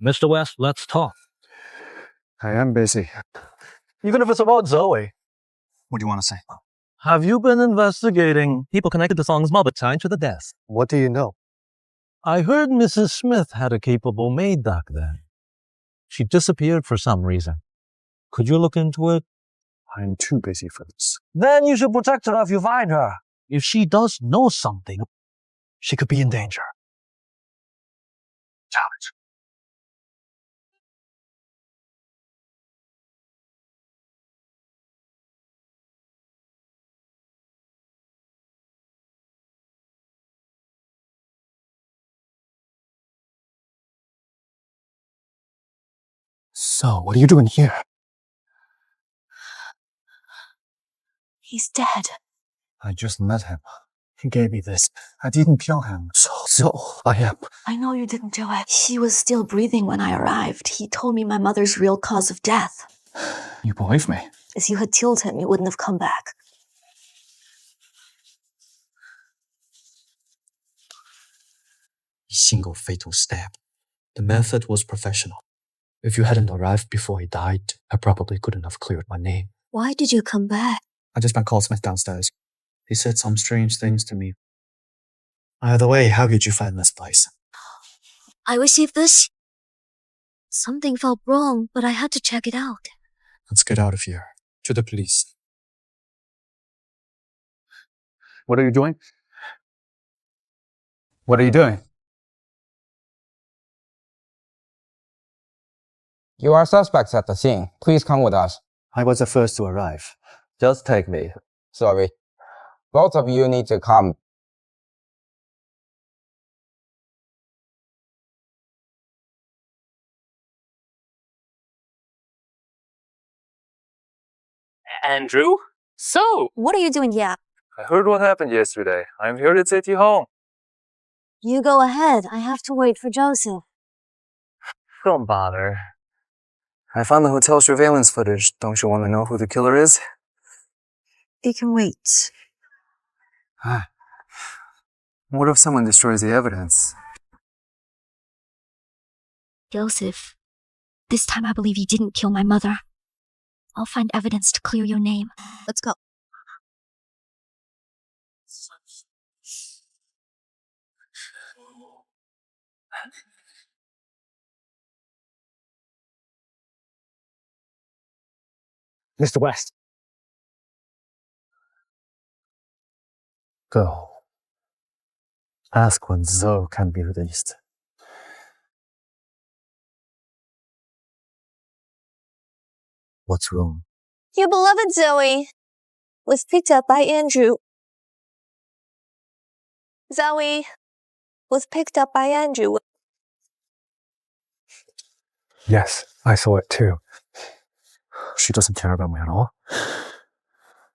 Mr. West, let's talk. I am busy. Even if it's about Zoe. What do you want to say? Have you been investigating people connected to Song's mother tied to the death? What do you know? I heard Mrs. Smith had a capable maid back then. She disappeared for some reason. Could you look into it? I'm too busy for this. Then you should protect her if you find her. If she does know something, she could be in danger. Challenge. So, what are you doing here? He's dead. I just met him. He gave me this. I didn't kill him. So I am. I know you didn't do it. He was still breathing when I arrived. He told me my mother's real cause of death. You believe me? If you had killed him, you wouldn't have come back. A single fatal stab. The method was professional. If you hadn't arrived before he died, I probably couldn't have cleared my name. Why did you come back? I just met Carl Smith downstairs. He said some strange things to me. Either way, how did you find this place? I received this. Something felt wrong, but I had to check it out. Let's get out of here. To the police. What are you doing? What are you doing? You are suspects at the scene. Please come with us. I was the first to arrive. Just take me. Sorry. Both of you need to come. Andrew? So, What are you doing here? I heard what happened yesterday. I'm here to take you home. You go ahead. I have to wait for Joseph. Don't bother. I found the hotel surveillance footage. Don't you want to know who the killer is? It can wait. What if someone destroys the evidence? Joseph, this time I believe you didn't kill my mother. I'll find evidence to clear your name. Let's go. Mr. West, Go. Ask when Zoe can be released. What's wrong? Your beloved Zoe was picked up by Andrew. Zoe was picked up by Andrew. Yes, I saw it too. She doesn't care about me at all.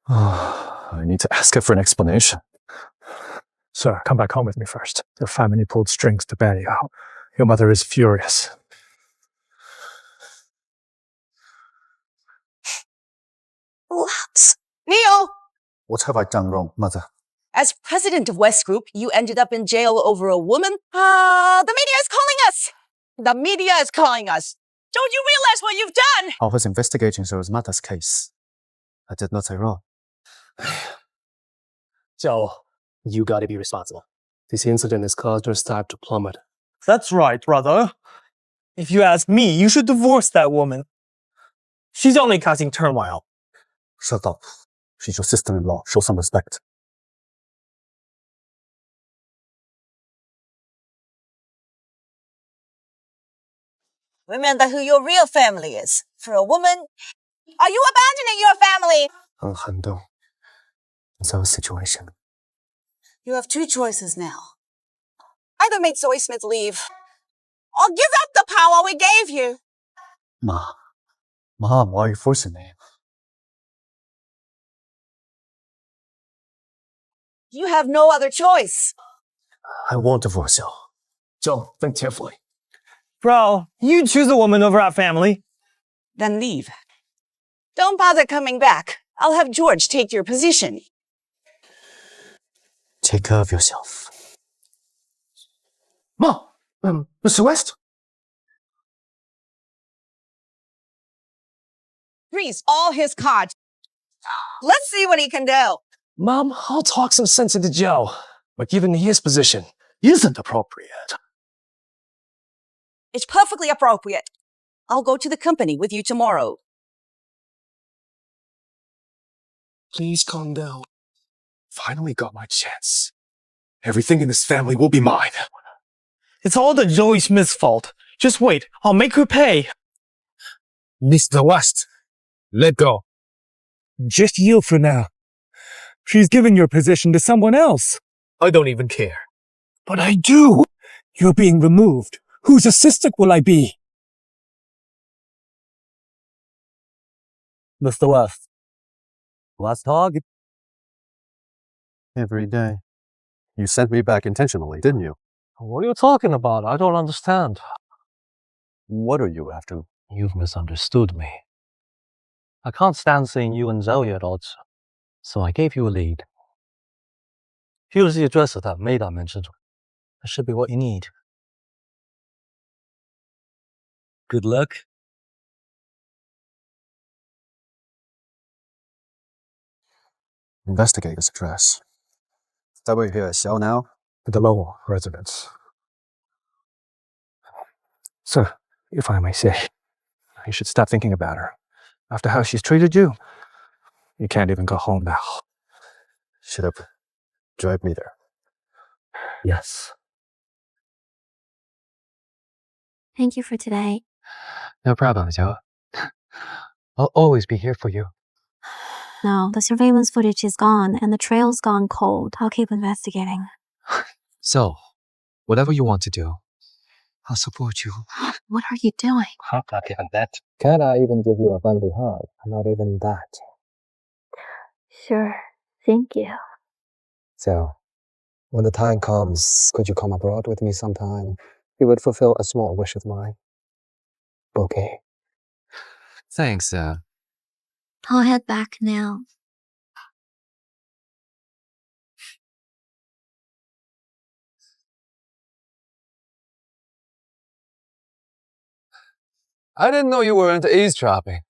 I need to ask her for an explanation. Sir, come back home with me first. Your family pulled strings to bail you out. Your mother is furious. What? Neil! What have I done wrong, Mother? As president of West Group, you ended up in jail over a woman? The media is calling us! The media is calling us! Don't you realize what you've done? I was investigating Zoe's mother's case. I did not say wrong. Joe, you gotta be responsible. This incident has caused her stock to plummet. That's right, brother. If you ask me, you should divorce that woman. She's only causing turmoil. Shut up. She's your sister-in-law. Show some respect. Remember who your real family is. For a woman, are you abandoning your family? 很撼动. Zoe's situation. You have two choices now. Either make Zoe Smith leave, or give up the power we gave you. Mom, why are you forcing me? You have no other choice. I won't divorce you. Joe, think carefully. Bro, you choose a woman over our family. Then leave. Don't bother coming back. I'll have George take your position. Take care of yourself. Ma! Mr. West? Freeze all his cards. Let's see what he can do. Mom, I'll talk some sense into Joe, but given his position, isn't appropriate. It's perfectly appropriate. I'll go to the company with you tomorrow. Please calm down. Finally got my chance. Everything in this family will be mine. It's all the Zoe Smith's fault. Just wait, I'll make her pay. Mr. West, let go. Just yield for now. She's giving your position to someone else. I don't even care. But I do. You're being removed. Whose assistant will I be? Mr. West, last talk? Every day. You sent me back intentionally, didn't you? What are you talking about? I don't understand. What are you after? You've misunderstood me. I can't stand seeing you and Zoe at odds, so I gave you a lead. Here's the address of that maid I mentioned. That should be what you need. Good luck. Investigate this address. Is that what you're here at Xiao now? The Lowell residence. Sir, if I may say, you should stop thinking about her. After how she's treated you, you can't even go home now. Shut up. Drive me there. Yes. Thank you for today. No problem, Joe. I'll always be here for you. No, the surveillance footage is gone and the trail's gone cold. I'll keep investigating. So, whatever you want to do, I'll support you. What are you doing? Not even that. Can't I even give you a friendly hug? Not even that. Sure. Thank you. So, when the time comes, could you come abroad with me sometime? It would fulfill a small wish of mine. Okay. Thanks, I'll head back now. I didn't know you were into eavesdropping.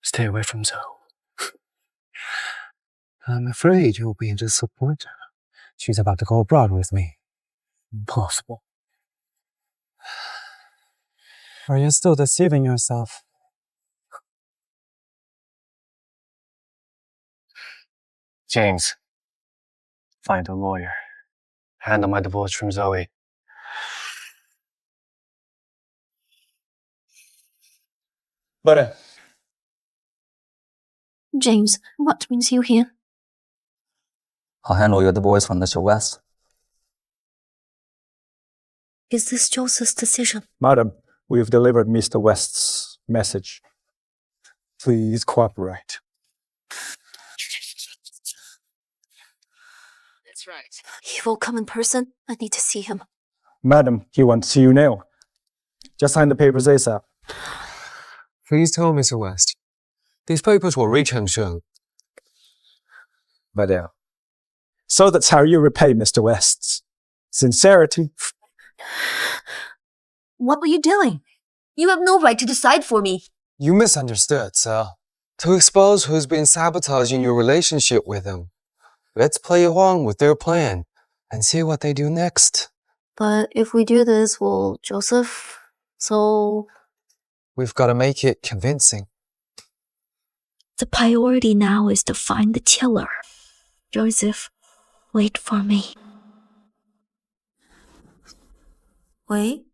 Stay away from Zoe. I'm afraid you'll be disappointed. She's about to go abroad with me. Impossible. Are you still deceiving yourself? James, find a lawyer. Handle my divorce from Zoe. But James, what brings you here? I'll handle your divorce from Mr. West. Is this Joseph's decision? Madam, we've delivered Mr. West's message. Please cooperate. That's right. He will come in person. I need to see him. Madam, he wants to see you now. Just sign the papers ASAP. Please tell Mr. West. These papers will reach him soon. But so that's how you repay Mr. West's sincerity. What were you doing? You have no right to decide for me. You misunderstood, sir. To expose who's been sabotaging your relationship with him. Let's play along with their plan and see what they do next. But if we do this, will Joseph... So... We've got to make it convincing. The priority now is to find the killer. Joseph, wait for me. Wait?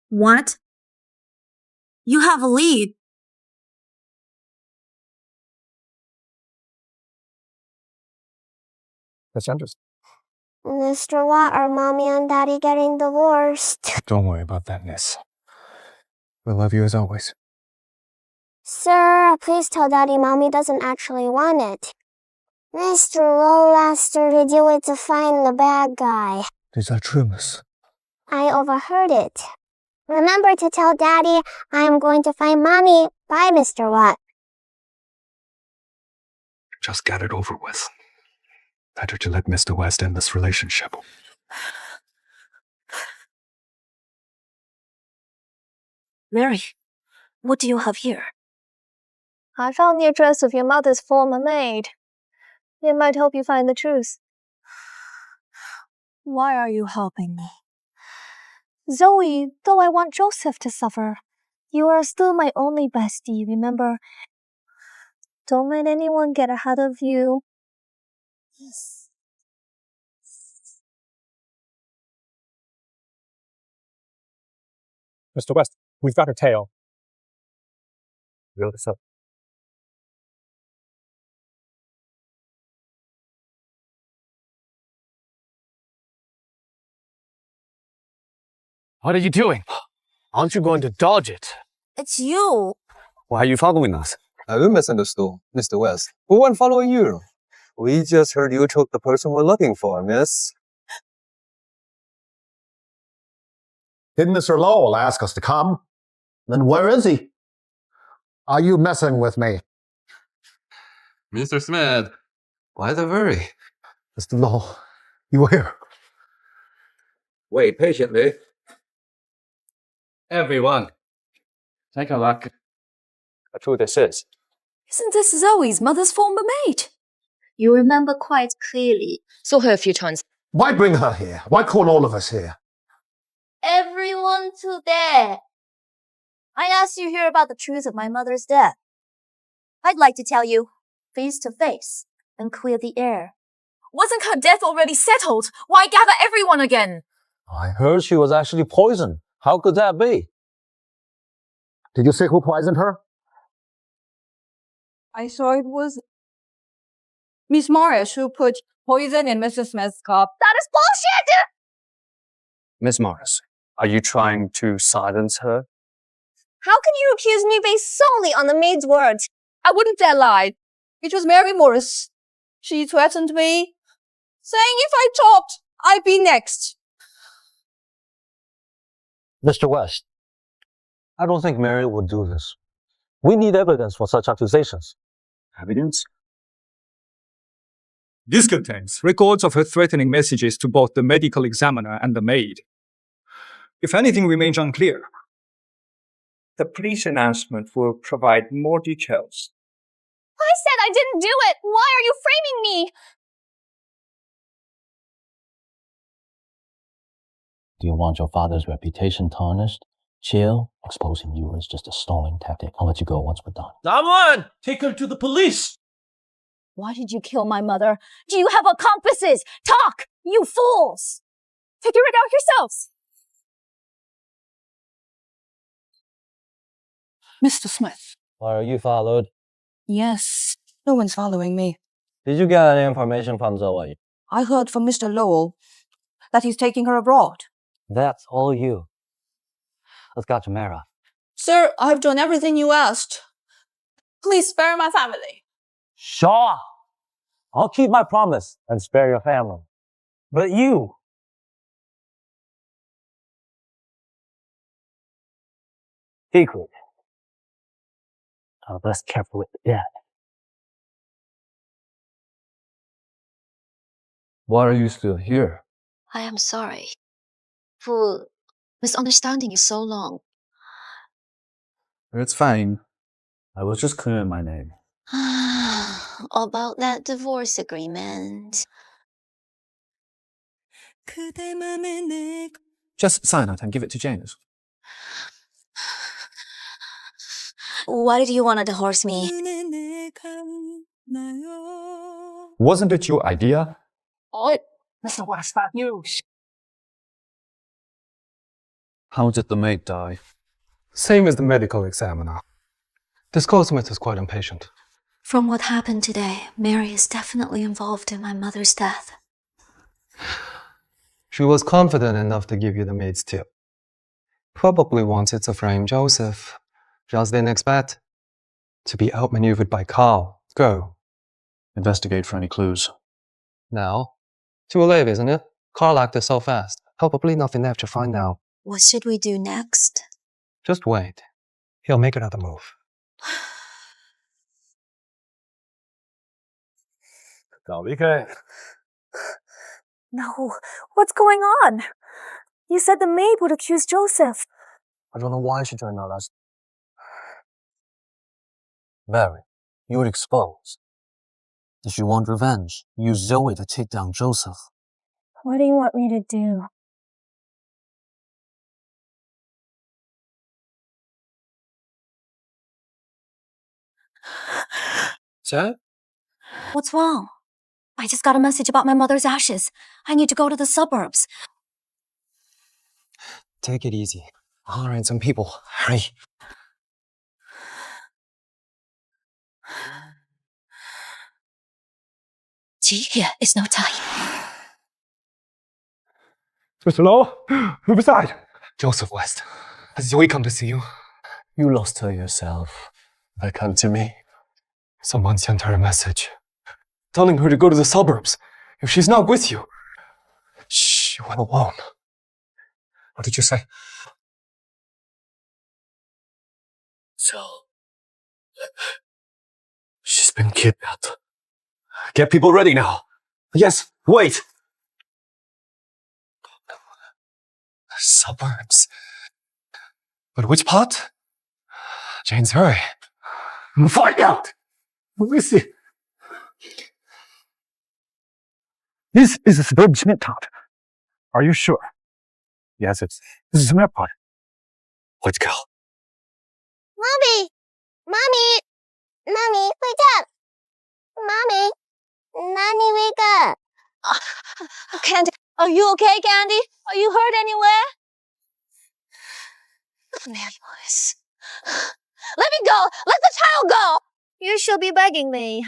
What? You have a lead. That's interesting. Mr. Watt, are Mommy and Daddy getting divorced? Don't worry about that, Miss. We love you as always. Sir, please tell Daddy Mommy doesn't actually want it. Mr. Lowlaster did you it to find the bad guy. Is that true, Miss? I overheard it. Remember to tell Daddy I am going to find Mommy. Bye, Mr. Watt. Just get it over with. Better to let Mr. West end this relationship. Mary, what do you have here? I found the address of your mother's former maid. It might help you find the truth. Why are you helping me? Zoe, though I want Joseph to suffer, you are still my only bestie, remember? Don't let anyone get ahead of you. Mr. West, we've got her tail. Reel this up. What are you doing? Aren't you going to dodge it? It's you. Why are you following us? You misunderstood, Mr. West. We weren't following you. We just heard you took the person we're looking for, miss. Didn't Mr. Lowell ask us to come? Then where is he? Are you messing with me? Mr. Smith, why the worry? Mr. Lowell, you were here. Wait patiently. Everyone, take a look. That's who this is. Isn't this Zoe's mother's former maid? You remember quite clearly. Saw her a few times. Why bring her here? Why call all of us here? Everyone to there. I asked you here about the truth of my mother's death. I'd like to tell you, face to face, and clear the air. Wasn't her death already settled? Why gather everyone again? I heard she was actually poisoned. How could that be? Did you say who poisoned her? I saw it was Miss Morris who put poison in Mrs. Smith's cup. That is bullshit! Miss Morris, are you trying to silence her? How can you accuse me based solely on the maid's words? I wouldn't dare lie. It was Mary Morris. She threatened me, saying if I talked, I'd be next. Mr. West, I don't think Mary would do this. We need evidence for such accusations. Evidence? This contains records of her threatening messages to both the medical examiner and the maid. If anything remains unclear, the police announcement will provide more details. I said I didn't do it! Why are you framing me? Do you want your father's reputation tarnished? Chill, exposing you is just a stalling tactic. I'll let you go once we're done. Someone! Take her to the police! Why did you kill my mother? Do you have accomplices? Talk, you fools! Figure it out yourselves. Mr. Smith. Are you followed? Yes. No one's following me. Did you get any information from Zoe? I heard from Mr. Lowell that he's taking her abroad. That's all you. Let's go to Mara. Sir, I've done everything you asked. Please spare my family. Sure. I'll keep my promise and spare your family. But you... Secret. Let's careful with the dead. Why are you still here? I am sorry for misunderstanding you so long. It's fine. I was just clearing my name. About that divorce agreement. Just sign it and give it to James. Why did you want to divorce me? Wasn't it your idea? Mr. West, bad news. How did the maid die? Same as the medical examiner. This Goldsmith is quite impatient. From what happened today, Mary is definitely involved in my mother's death. She was confident enough to give you the maid's tip. Probably wanted to frame Joseph. Just didn't expect to be outmaneuvered by Carl. Go. Investigate for any clues. Now? Too late, isn't it? Carl acted so fast. Probably nothing left to find out. What should we do next? Just wait. He'll make another move. No, what's going on? You said the maid would accuse Joseph. I don't know why she turned on us. Mary, you were exposed. If you want revenge, use Zoe to take down Joseph. What do you want me to do? Sir? What's wrong? I just got a message about my mother's ashes. I need to go to the suburbs. Take it easy. I'll arrange some people. Hurry. Here is no time. Mr. Lowe, who beside? Joseph West. Has Zoe come to see you? You lost her yourself. They come to me. Someone sent her a message. Telling her to go to the suburbs. If she's not with you. Shh, you went alone. What did you say? So... she's been kidnapped. Get people ready now. Yes, wait! The suburbs. But which part? James, hurry. Find out! Let me see. This is the suburban Schmidt town. Are you sure? Yes, this is an airport. Let's go. Mommy! Mommy! Mommy, wake up! Mommy! Mommy, wake up! Candy, are you okay, Candy? Are you hurt anywhere? Man, boys. Let me go! Let the child go! You should be begging me.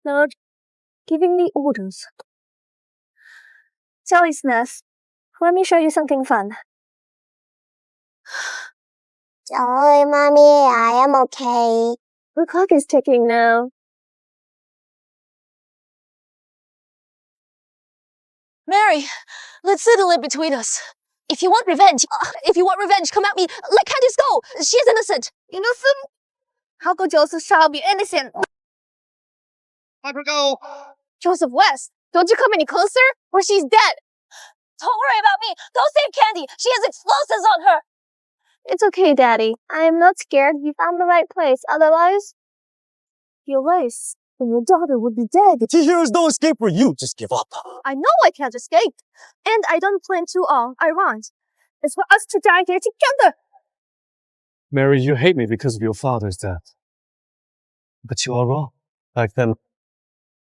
Lord, giving me orders. Sally Smith, let me show you something fun. Don't worry, Mommy, I am okay. The clock is ticking now. Mary, let's settle it between us. If you want revenge, come at me. Let Candice go. She is innocent. Innocent? How could Joseph Child be innocent? Let her go. Joseph West, don't you come any closer, or she's dead. Don't worry about me. Go save Candy. She has explosives on her. It's okay, Daddy. I am not scared. You found the right place. Otherwise, Your race and your daughter would be dead. Here is no escape for you. Just give up. I know I can't escape. And I don't plan to I want. It's for us to die here together. Mary, you hate me because of your father's death. But you are wrong. Back then,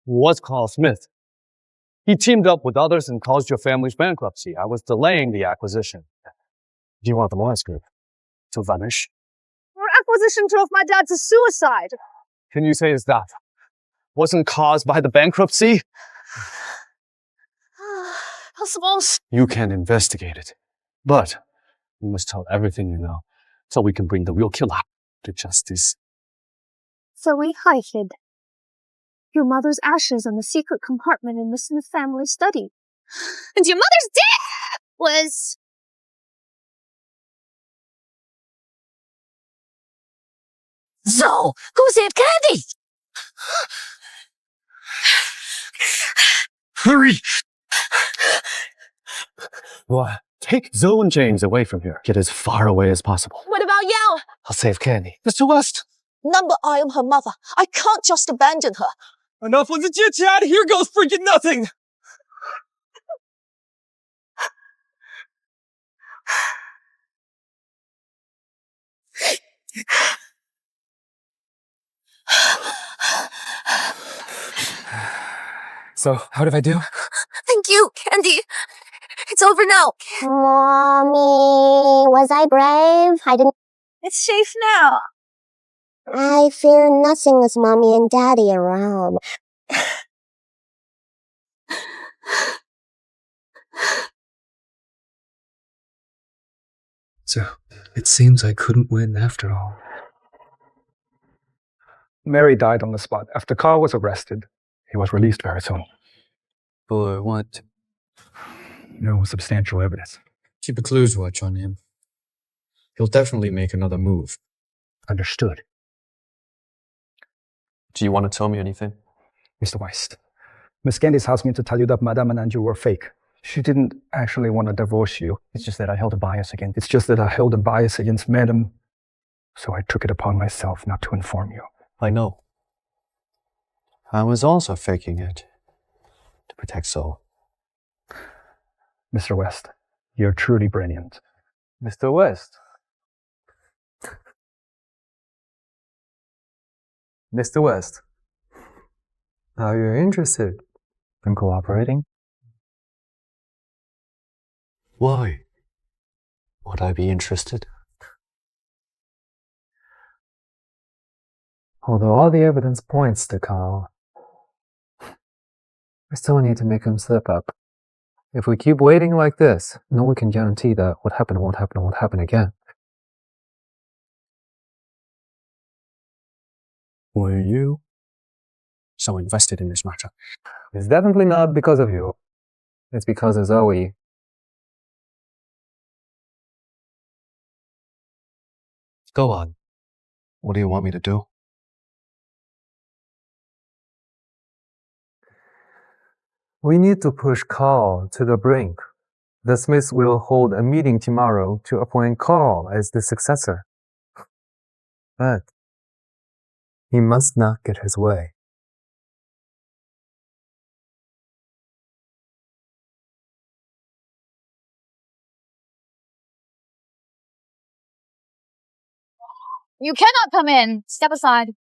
was Carl Smith. He teamed up with others and caused your family's bankruptcy. I was delaying the acquisition. Do you want the Wise Group to vanish? Our acquisition drove my dad to suicide. Can you say that wasn't caused by the bankruptcy? I suppose. You can investigate it, but you must tell everything you know so we can bring the real killer to justice. So we hid your mother's ashes in the secret compartment in the Smith family study. And your mother's death was... So, go save Candy! Hurry! Boy, take Zoe and James away from here. Get as far away as possible. What about Yao? I'll save Candy. Mr. West! Number, I am her mother. I can't just abandon her. Enough with the chit-chat! Here goes freaking nothing! So, how did I do? Thank you, Candy. It's over now. Mommy, was I brave? I didn't. It's safe now. I fear nothing with Mommy and Daddy around. So, it seems I couldn't win after all. Mary died on the spot. After Carl was arrested, he was released very soon. For what? No substantial evidence. Keep a close watch on him. He'll definitely make another move. Understood. Do you want to tell me anything? Mr. West, Miss Candice asked me to tell you that Madame and Andrew were fake. She didn't actually want to divorce you. It's just that I held a bias against Madame, so I took it upon myself not to inform you. I know. I was also faking it to protect Zoe. Mr. West, you're truly brilliant. Mr. West. Mr. West. Are you interested in cooperating? Why would I be interested? Although all the evidence points to Carl, I still need to make him slip up. If we keep waiting like this, no one can guarantee that what happened won't happen again. Were you so invested in this matter? It's definitely not because of you. It's because of Zoe. Go on. What do you want me to do? We need to push Carl to the brink. The Smiths will hold a meeting tomorrow to appoint Carl as the successor. But he must not get his way. You cannot come in. Step aside.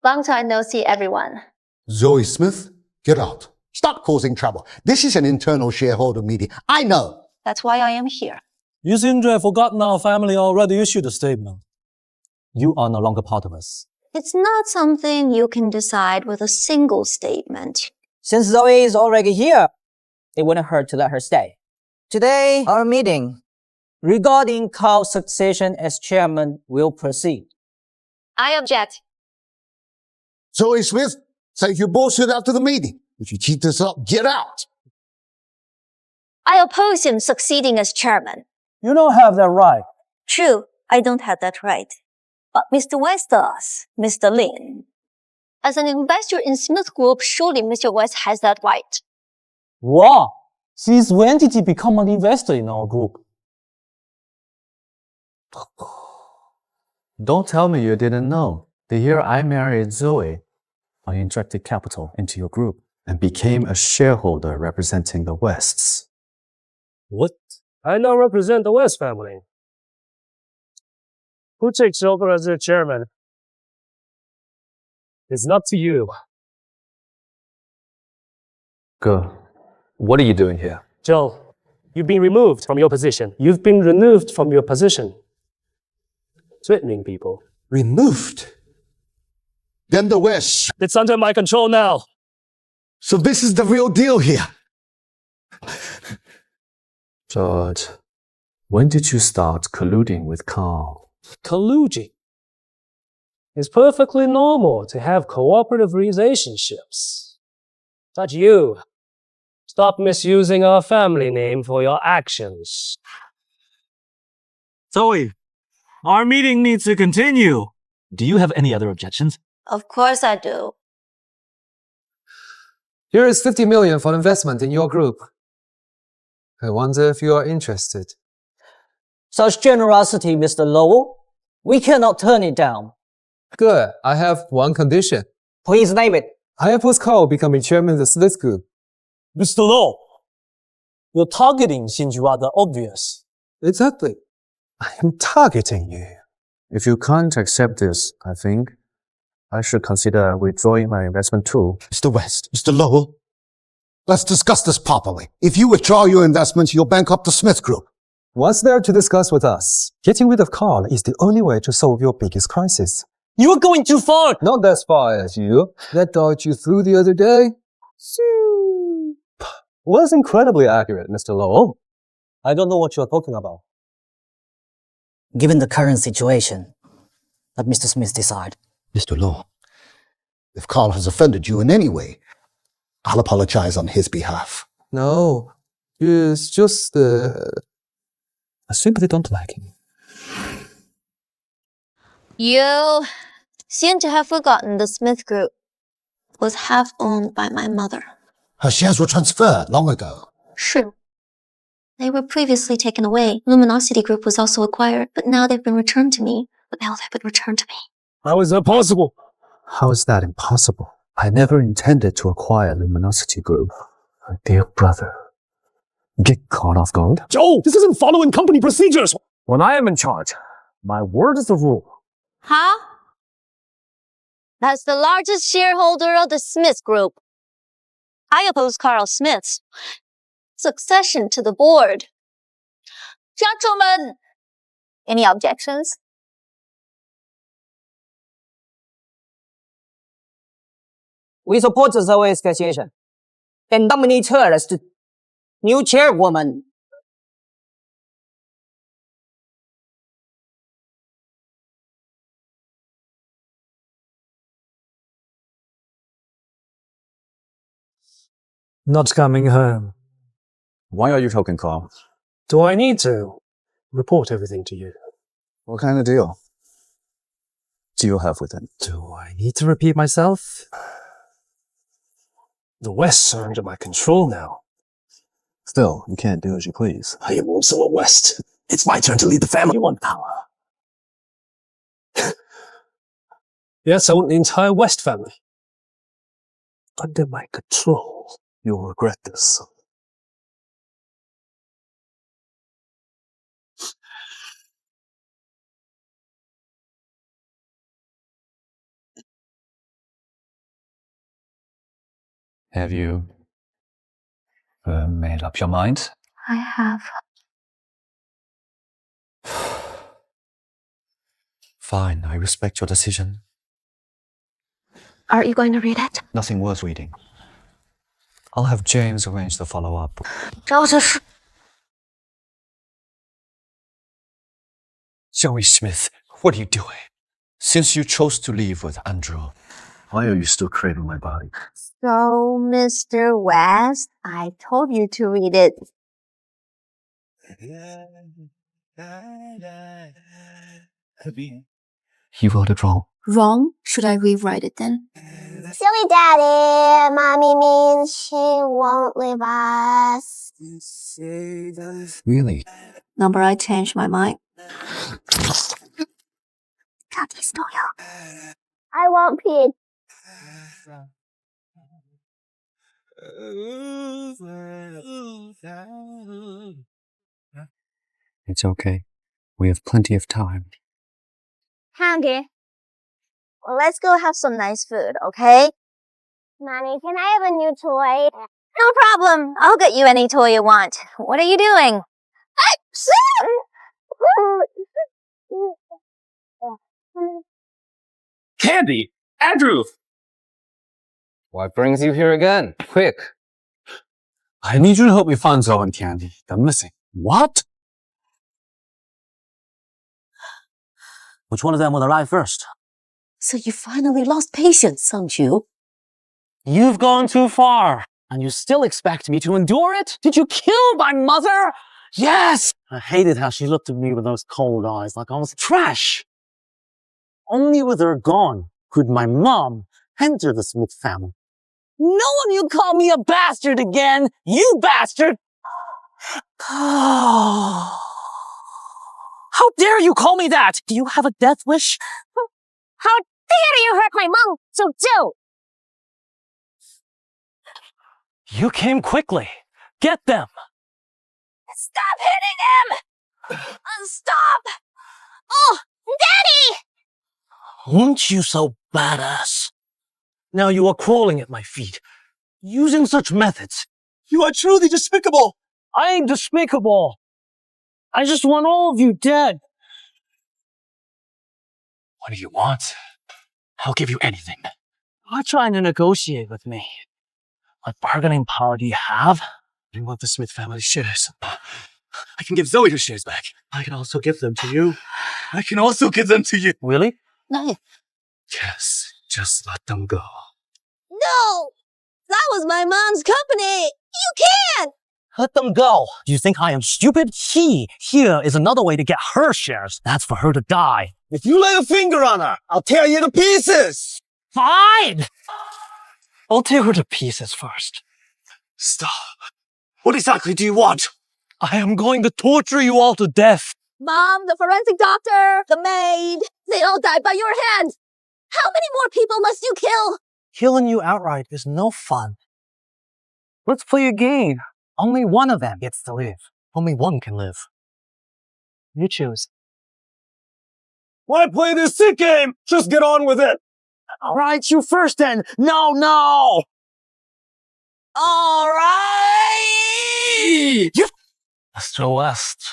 Long time no see, everyone. Zoe Smith, get out. Stop causing trouble. This is an internal shareholder meeting. I know. That's why I am here. You seem to have forgotten our family already issued a statement. You are no longer part of us. It's not something you can decide with a single statement. Since Zoe is already here, it wouldn't hurt to let her stay. Today, our meeting regarding Carl's succession as chairman will proceed. I object. Zoe Smith, take your bullshit out to the meeting. If you keep this up, get out. I oppose him succeeding as chairman. You don't have that right. True, I don't have that right. But Mr. West does, Mr. Lin. As an investor in Smith Group, surely Mr. West has that right. Wow! Since when did he become an investor in our group? Don't tell me you didn't know. The year I married Zoe, I injected capital into your group and became a shareholder representing the Wests. What? I now represent the West family. Who takes over as their chairman? It's up to you. Go. What are you doing here? Joe, you've been removed from your position. You've been removed from your position. Threatening people. Removed? Then the West. It's under my control now. So this is the real deal here. George, when did you start colluding with Carl? Colluding. It's perfectly normal to have cooperative relationships. But you, stop misusing our family name for your actions. Zoe, our meeting needs to continue. Do you have any other objections? Of course I do. Here is 50 million for investment in your group. I wonder if you are interested. Such generosity, Mr. Lowell. We cannot turn it down. Good. I have one condition. Please name it. I oppose Carl becoming chairman of the Smith Group. Mr. Low, your targeting seems rather obvious. Exactly. I am targeting you. If you can't accept this, I think I should consider withdrawing my investment too. Mr. West, Mr. Lowell, let's discuss this properly. If you withdraw your investments, you'll bankrupt the Smith Group. What's there to discuss with us? Getting rid of Carl is the only way to solve your biggest crisis. You are going too far! Not as far as you. That dodge you threw the other day? Was incredibly accurate, Mr. Lowell. I don't know what you're talking about. Given the current situation, let Mr. Smith decide. Mr. Lowell, if Carl has offended you in any way, I'll apologize on his behalf. No, it's just I simply don't like him. You seem to have forgotten the Smith Group was half owned by my mother. Her shares were transferred long ago. True. They were previously taken away. Luminosity Group was also acquired, but now they've been returned to me. But now they've been returned to me. How is that possible? How is that impossible? I never intended to acquire Luminosity Group. My dear brother. Get caught off guard? Joe, this isn't following company procedures. When I am in charge, my word is the rule. Huh? As the largest shareholder of the Smith Group, I oppose Carl Smith's succession to the board. Gentlemen, any objections? We support Zoe's association and nominate her as the new chairwoman. Not coming home. Why are you talking, Carl? Do I need to report everything to you? What kind of deal do you have with him? Do I need to repeat myself? The Wests are under my control now. Still, you can't do as you please. I am also a West. It's my turn to lead the family. You want power? Yes, I want the entire West family under my control. You'll regret this. Have you made up your mind? I have. Fine, I respect your decision. Are you going to read it? Nothing worth reading. I'll have James arrange the follow-up. Zoe Smith, what are you doing? Since you chose to leave with Andrew, why are you still craving my body? So, Mr. West, I told you to read it. You wrote it wrong. Wrong? Should I rewrite it then? Silly daddy, mommy means she won't leave us. Really? Number, I changed my mind. I won't pee. It's okay. We have plenty of time. Candy, let's go have some nice food, okay? Mommy, can I have a new toy? No problem. I'll get you any toy you want. What are you doing? Candy! Andrew! What brings you here again? Quick! I need you to help me find Zoe and Candy. They're missing. What? Which one of them will arrive first? So you finally lost patience, don't you? You've gone too far, and you still expect me to endure it? Did you kill my mother? Yes! I hated how she looked at me with those cold eyes like I was trash. Only with her gone could my mom enter the Smith family. No one you call me a bastard again, you bastard! How dare you call me that? Do you have a death wish? How dare you hurt my mom, so do! You came quickly. Get them! Stop hitting him! Stop! Oh, Daddy! Weren't you so badass? Now you are crawling at my feet, using such methods. You are truly despicable! I ain't despicable. I just want all of you dead. What do you want? I'll give you anything. Why trying to negotiate with me? What bargaining power do you have? I want the Smith family shares. I can give Zoe her shares back. I can also give them to you. I can also give them to you. Really? No. Yes, just let them go. No! That was my mom's company! You can't! Let them go. Do you think I am stupid? Here is another way to get her shares. That's for her to die. If you lay a finger on her, I'll tear you to pieces! Fine! I'll tear her to pieces first. Stop. What exactly do you want? I am going to torture you all to death. Mom, the forensic doctor, the maid, they all died by your hand! How many more people must you kill? Killing you outright is no fun. Let's play a game. Only one of them gets to live. Only one can live. You choose. Why play this sick game? Just get on with it! All right, you first then. No! All right! Mr. West.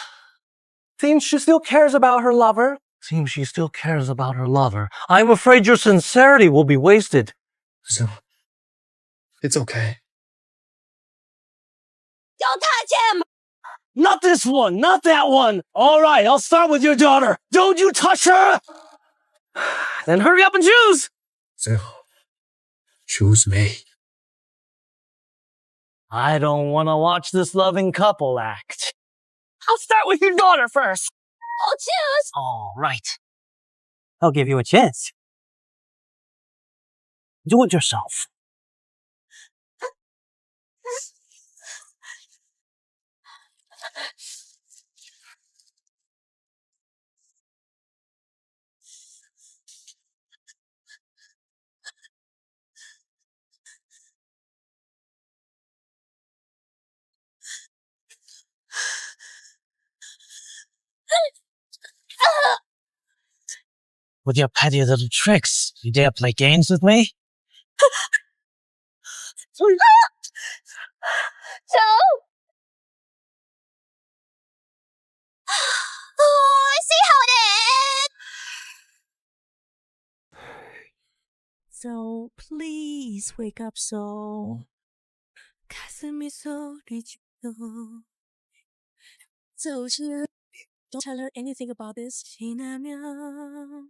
Seems she still cares about her lover. Seems she still cares about her lover. I'm afraid your sincerity will be wasted. So, it's okay. Don't touch him! Not this one, not that one. All right, I'll start with your daughter. Don't you touch her! Then hurry up and choose! So, choose me. I don't want to watch this loving couple act. I'll start with your daughter first. I'll choose! All right. I'll give you a chance. Do it yourself. With your petty little tricks, you dare play games with me? Joe? Oh, I see how it is! So please wake up, so 가슴이 소리치고 Don't tell her anything about this. 지나면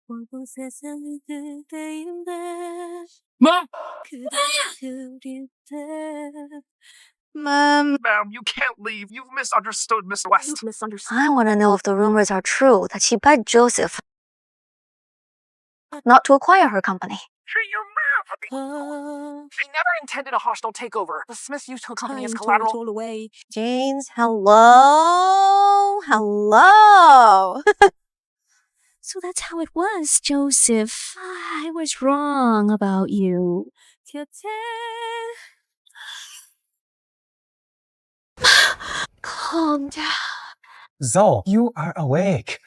모든 세상이 그대인데 Mom! 그대 그릴 때 Ma'am, you can't leave. You've misunderstood Miss West. You've misunderstood. I want to know if the rumors are true that she begged Joseph not to acquire her company. They never intended a hostile takeover. The Smiths used her company as collateral. Away. James, hello? Hello? So that's how it was, Joseph. I was wrong about you. 곁에 Calm down. Zoe, you are awake.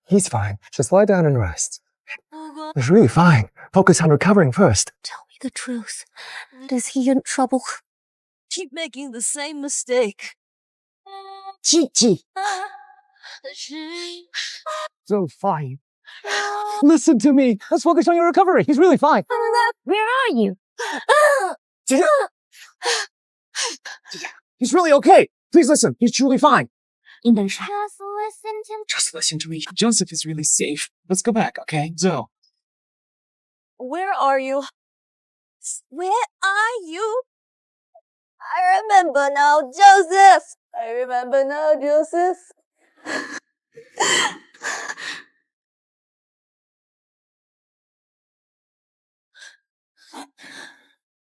He's fine. Just lie down and rest. He's really fine. Focus on recovering first. Tell me the truth. Is he in trouble? Keep making the same mistake. Gigi. So fine. Listen to me. Let's focus on your recovery. He's really fine. Where are you? He's really okay. Please listen. He's truly fine. Just listen to me. Joseph is really safe. Let's go back, okay? Zoe. Where are you? Where are you? I remember now, Joseph. I remember now, Joseph.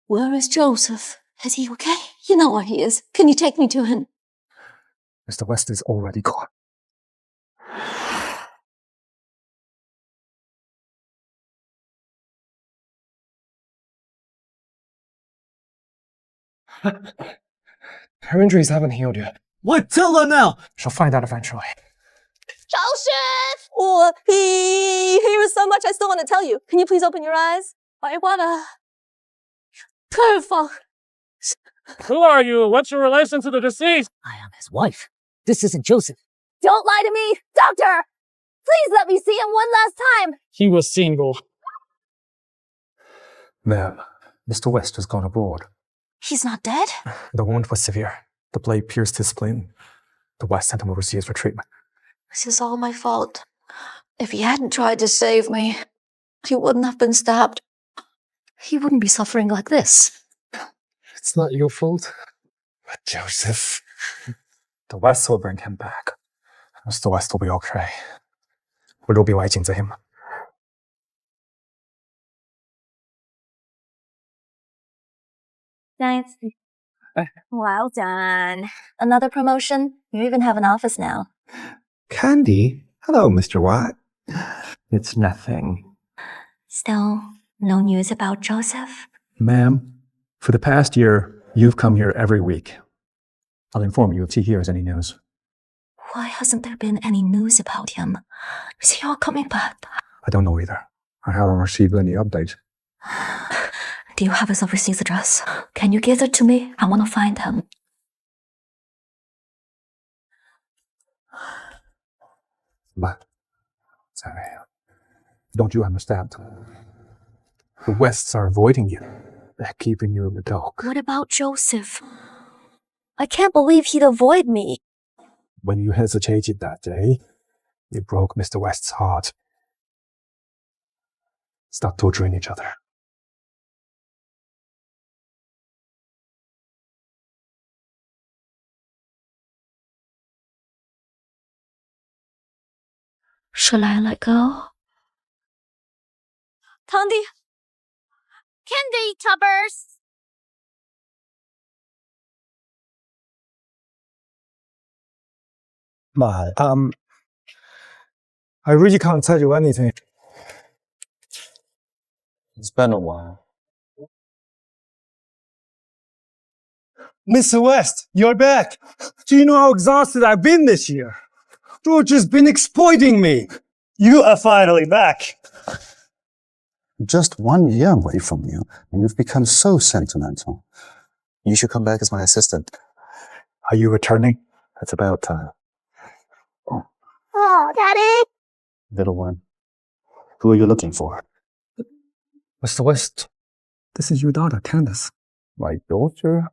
Where is Joseph? Is he okay? You know where he is. Can you take me to him? Mr. West is already gone. Her injuries haven't healed yet. What? Tell her now! She'll find out eventually. Joseph! Oh, he was so much I still want to tell you. Can you please open your eyes? I wanna. Perfect. Who are you? What's your relation to the deceased? I am his wife. This isn't Joseph. Don't lie to me, doctor! Please let me see him one last time. He was single. Ma'am, Mr. West has gone abroad. He's not dead? The wound was severe. The blade pierced his spleen. The West sent him overseas for treatment. This is all my fault. If he hadn't tried to save me, he wouldn't have been stabbed. He wouldn't be suffering like this. It's not your fault. But Joseph... The West will bring him back. Mr. West will be okay. 我都比我警责 him. Thanks. Well done. Another promotion? You even have an office now. Candy? Hello, Mr. Watt. It's nothing. Still, no news about Joseph? Ma'am, for the past year, you've come here every week. I'll inform you if he hears any news. Why hasn't there been any news about him? Is he all coming back? I don't know either. I haven't received any updates. Do you have his overseas address? Can you give it to me? I want to find him. But, sorry, don't you understand? The Wests are avoiding you. They're keeping you in the dark. What about Joseph? I can't believe he'd avoid me. When you hesitated that day, you broke Mr. West's heart. Stop torturing each other. Shall I let go? Candy? Candy, Tubbers! But, I really can't tell you anything. It's been a while. Mr. West, you're back. Do you know how exhausted I've been this year? George has been exploiting me. You are finally back. Just 1 year away from you, and you've become so sentimental. You should come back as my assistant. Are you returning? It's about time. Oh, Daddy! Little one, who are you looking for? Mr. West, this is your daughter, Candace. My daughter?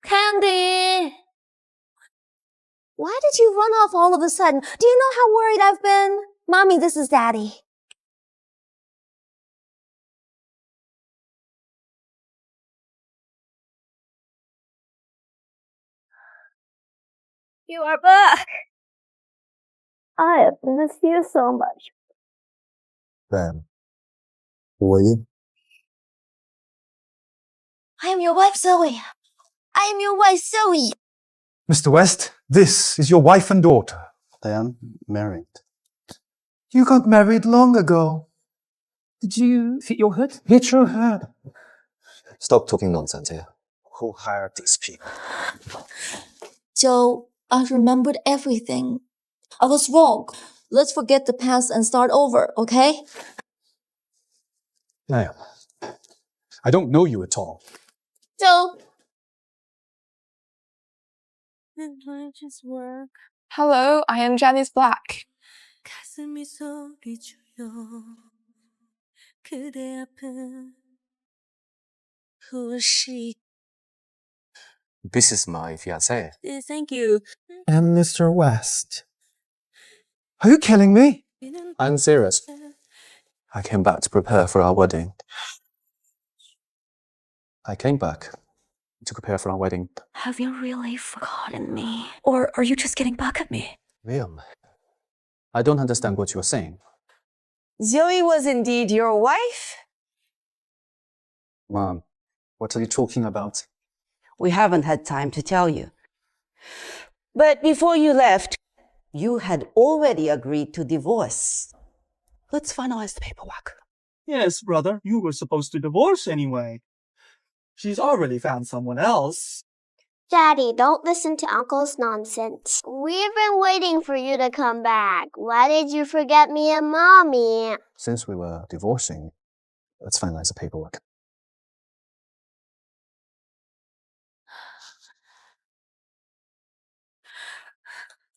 Candy! Why did you run off all of a sudden? Do you know how worried I've been? Mommy, this is Daddy. You are back! I have missed you so much. Then, who are you? I am your wife, Zoe. I am your wife, Zoe. Mr. West, this is your wife and daughter. I am married. You got married long ago. Did you hit your head? Hit your head. Stop talking nonsense here. who hired these people. Joe, I remembered everything. I was wrong. Let's forget the past and start over, okay? Ma'am, I don't know you at all. Joe. Did I just work? Hello, I am Janice Black. 가슴이 소리쳐요. 그대 앞은 Who is she? This is my fiancé. Thank you. And Mr. West. Are you kidding me? I'm serious. I came back to prepare for our wedding. Have you really forgotten me? Or are you just getting back at me? William, I don't understand what you're saying. Zoe was indeed your wife? Mom, what are you talking about? We haven't had time to tell you. But before you left, you had already agreed to divorce. Let's finalize the paperwork. Yes, brother, you were supposed to divorce anyway. She's already found someone else. Daddy, don't listen to Uncle's nonsense. We've been waiting for you to come back. Why did you forget me and Mommy? Since we were divorcing, let's finalize the paperwork.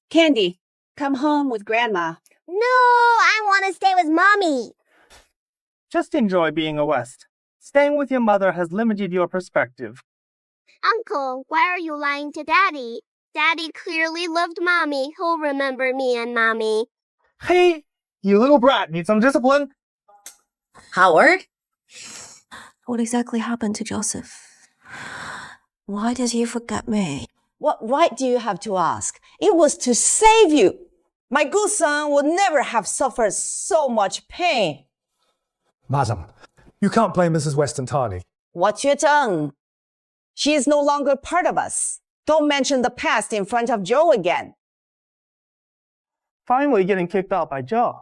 Candy, come home with Grandma. No, I want to stay with Mommy. Just enjoy being a West. Staying with your mother has limited your perspective. Uncle, why are you lying to Daddy? Daddy clearly loved Mommy. He'll remember me and Mommy. Hey, you little brat, need some discipline? Howard? What exactly happened to Joseph? Why did he forget me? What right do you have to ask? It was to save you. My good son would never have suffered so much pain. Madam, you can't blame Mrs. West entirely. Watch your tongue. She is no longer part of us. Don't mention the past in front of Joe again. Finally getting kicked out by Joe.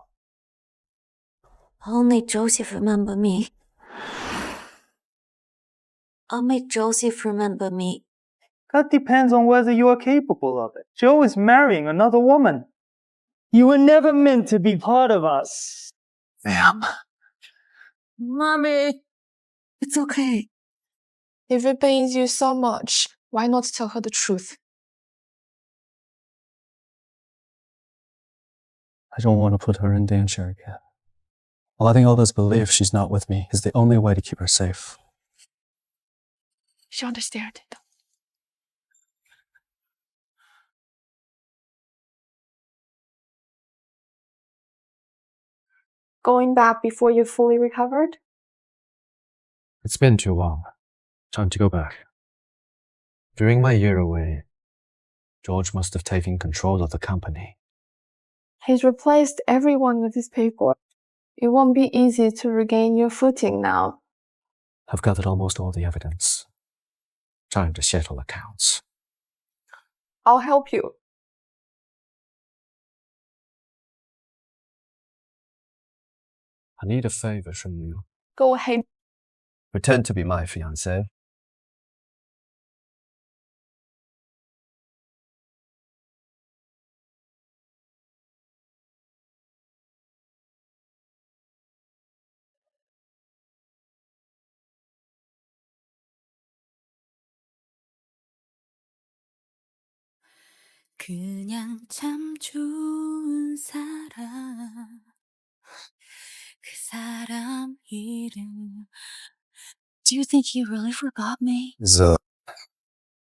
I'll make Joseph remember me. I'll make Joseph remember me. That depends on whether you are capable of it. Joe is marrying another woman. You were never meant to be part of us. Ma'am. Mommy. It's okay. If it pains you so much, why not tell her the truth? I don't want to put her in danger again. Letting others believe she's not with me is the only way to keep her safe. She understands. Going back before you're fully recovered? It's been too long. Time to go back. During my year away, George must have taken control of the company. He's replaced everyone with his paperwork. It won't be easy to regain your footing now. I've gathered almost all the evidence. Time to settle accounts. I'll help you. I need a favor from you. Go ahead. Pretend to be my fiancé. 그냥 참 좋은 사람 그 사람 이름 Do you think he really forgot me? So,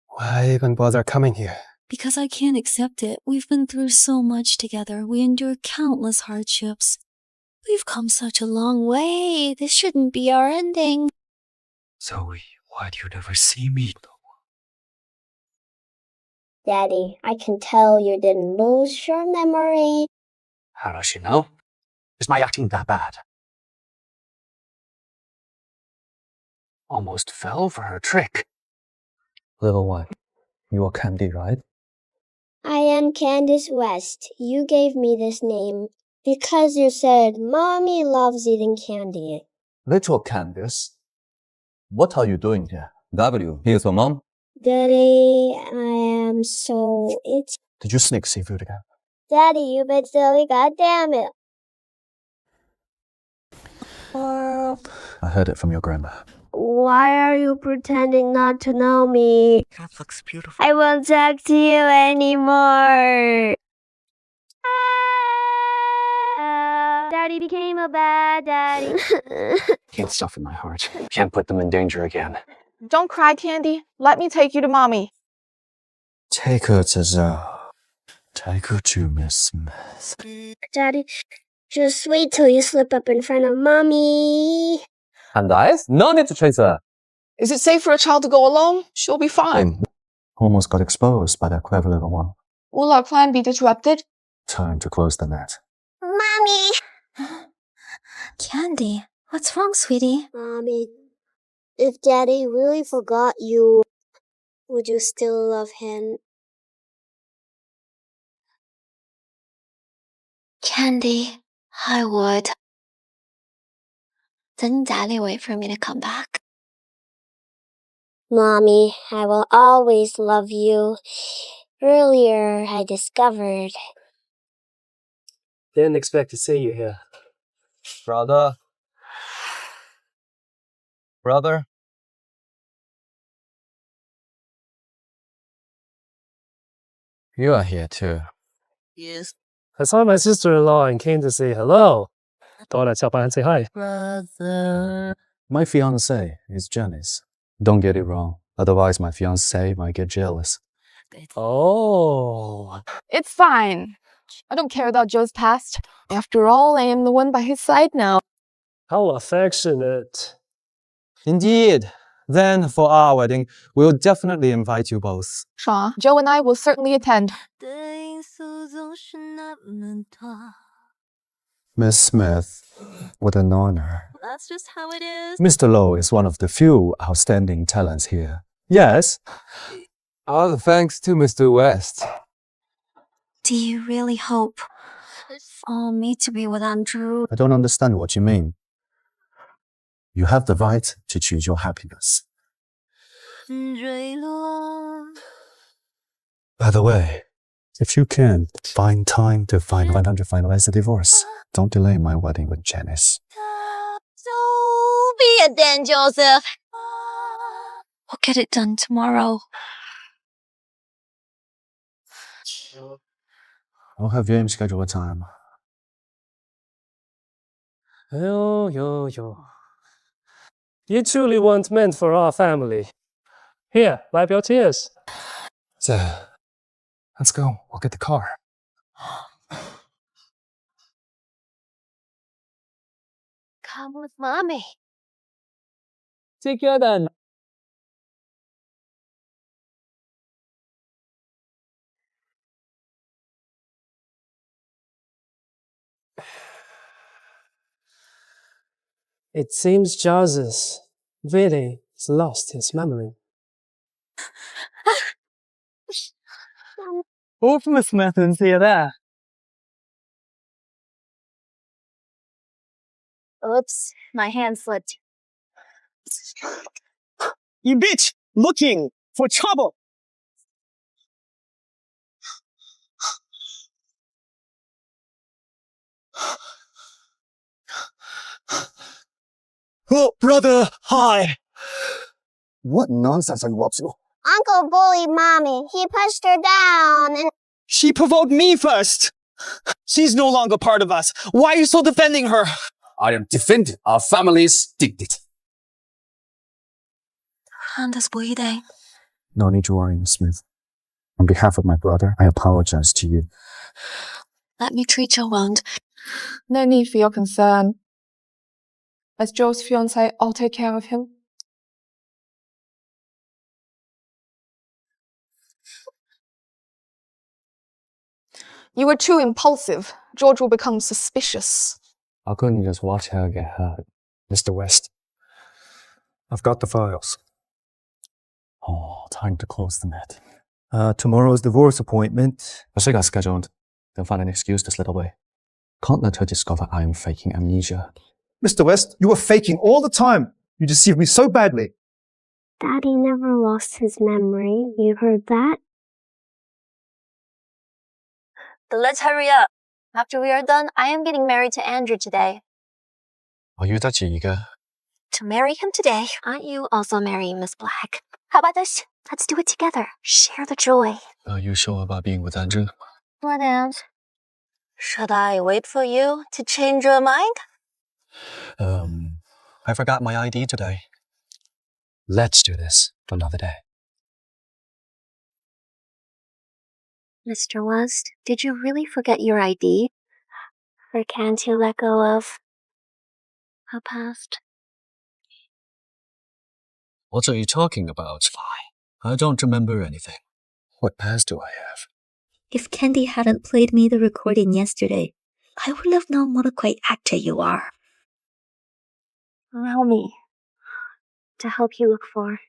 why even bother coming here? Because I can't accept it. We've been through so much together. We endured countless hardships. We've come such a long way. This shouldn't be our ending. Zoe, why do you never see me? Daddy, I can tell you didn't lose your memory. How does she know? Is my acting that bad? Almost fell for her trick. Little one, you are Candy, right? I am Candace West. You gave me this name because you said Mommy loves eating candy. Little Candace, what are you doing here? W, here's for mom. Daddy, I am so itchy. Did you sneak seafood again? Daddy, you been silly, goddamn it. I heard it from your grandma. Why are you pretending not to know me? That looks beautiful. I won't talk to you anymore. Daddy became a bad daddy. Can't stuff in my heart. Can't put them in danger again. Don't cry, Candy. Let me take you to Mommy. Take her to Zoe. Take her to Miss Smith. Daddy, just wait till you slip up in front of Mommy. And eyes? No need to chase her. Is it safe for a child to go alone? She'll be fine. Almost got exposed by that clever little one. Will our plan be disrupted? Time to close the net. Mommy! Candy, what's wrong, sweetie? Mommy, if Daddy really forgot you, would you still love him? Candy, I would. Didn't Daddy wait for me to come back? Mommy, I will always love you. Earlier, I discovered. Didn't expect to see you here. Brother. Brother. You are here too. Yes. I saw my sister-in-law and came to say hello. Thought I'd stop by and say hi. Brother. My fiancée is Janice. Don't get it wrong. Otherwise, my fiancée might get jealous. Oh. It's fine. I don't care about Joe's past. After all, I am the one by his side now. How affectionate. Indeed. Then, for our wedding, we'll definitely invite you both. Shaw, Joe and I will certainly attend. Miss Smith, what an honor. That's just how it is. Mr. Lowe is one of the few outstanding talents here. Yes? All thanks to Mr. West. Do you really hope for me to be with Andrew? I don't understand what you mean. You have the right to choose your happiness. By the way, if you can find time to finalize the divorce, don't delay my wedding with Janice. So be it then, Joseph. We'll get it done tomorrow. I'll have James schedule a time. Yo. You truly weren't meant for our family. Here, wipe your tears. So, let's go. We'll get the car. Come with Mommy. Take care then. It seems Charles really has lost his memory. Both Miss Smith and see you there. Oops, my hand slipped. You bitch! Looking for trouble! Oh, brother, hi! What nonsense are you up to? Uncle bullied Mommy. He pushed her down and... She provoked me first! She's no longer part of us. Why are you so defending her? I am defending our family's dignity. Hand is bleeding. No need to worry, Miss Smith. On behalf of my brother, I apologize to you. Let me treat your wound. No need for your concern. As Joe's fiancé, I'll take care of him. You were too impulsive. George will become suspicious. How couldn't you just watch her get hurt? Mr. West, I've got the files. Oh, time to close the net. Tomorrow's divorce appointment. I think I scheduled. They'll find an excuse to slip away. Can't let her discover I am faking amnesia. Mr. West, you were faking all the time. You deceived me so badly. Daddy never lost his memory. You heard that? But let's hurry up. After we are done, I am getting married to Andrew today. 我要得自己嘅。To marry him today, aren't you also marrying Miss Black? How about this? Let's do it together. Share the joy. Are you sure about being with Andrew? What else? Should I wait for you to change your mind? I forgot my ID today. Let's do this another day. Mr. West, did you really forget your ID? Or can't you let go of a past? What are you talking about? I don't remember anything. What past do I have? If Candy hadn't played me the recording yesterday, I would have known what a great actor you are. Allow me to help you look for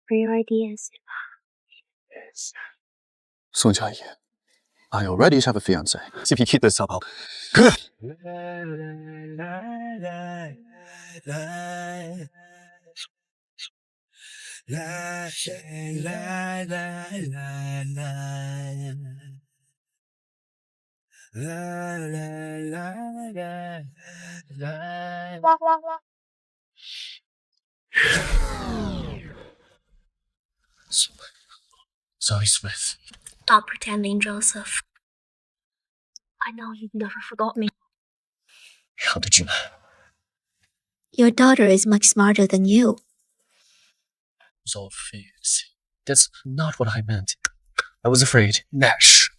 your ideas. Sun Jiayi, I already have a fiancé. See if you keep this up, I'll... Zoe Smith. Stop pretending, Joseph. I know you've never forgot me. How did you know? Your daughter is much smarter than you. Sophie, that's not what I meant. I was afraid. Nash.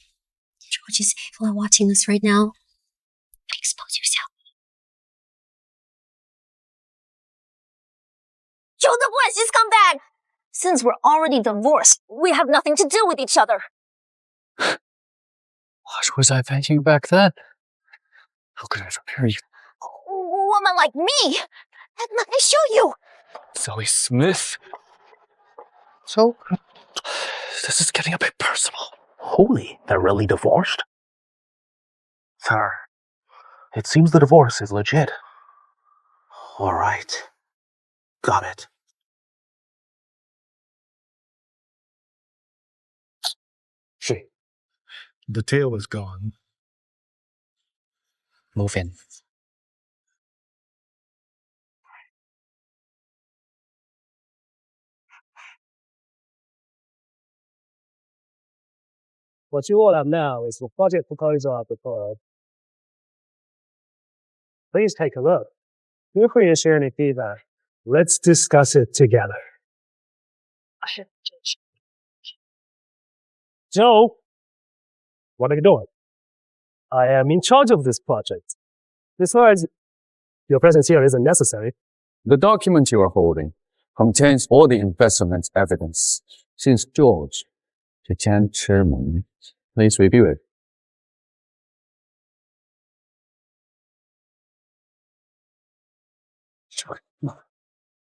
George is if you are watching this right now, expose yourself. Joseph West, just come back! Since we're already divorced, we have nothing to do with each other. What was I thinking back then? How could I ever marry you? A woman like me! Let me show you! Zoe Smith? So, this is getting a bit personal. Holy, they're really divorced? Sir, it seems the divorce is legit. All right. Got it. The tail is gone. Move in. What you all have now is the budget proposal I've prepared. Please take a look. Feel free to share any feedback. Let's discuss it together. Joe, what are you doing? I am in charge of this project. Besides, your presence here isn't necessary. The document you are holding contains all the investment evidence since George became chairman. Please review it.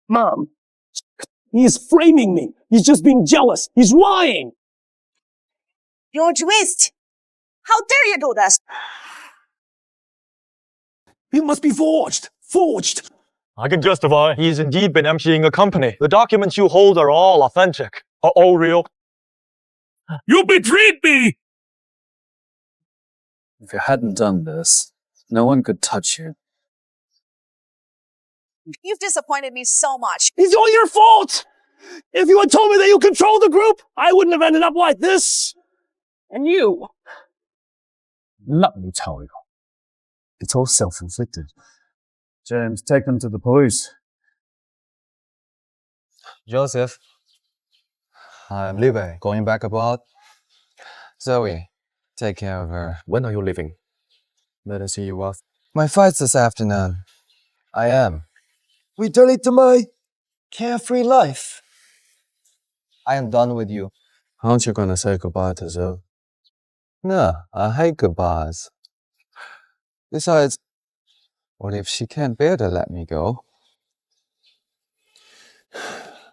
Mom, he's framing me. He's just being jealous. He's lying. George West, how dare you do this? It must be forged! Forged! I can justify he's indeed been emptying a company. The documents you hold are all authentic, are all real. You betrayed me! If you hadn't done this, no one could touch you. You've disappointed me so much. It's all your fault! If you had told me that you control the group, I wouldn't have ended up like this. And you. Let me tell you. It's all self-inflicted. James, take them to the police. Joseph, I'm leaving. Going back abroad. Zoe, take care of her. When are you leaving? Let us see you off. My flight's this afternoon. I am. Returning to my carefree life. I am done with you. Aren't you gonna say goodbye to Zoe? No, I hate goodbyes. Besides, what if she can't bear to let me go?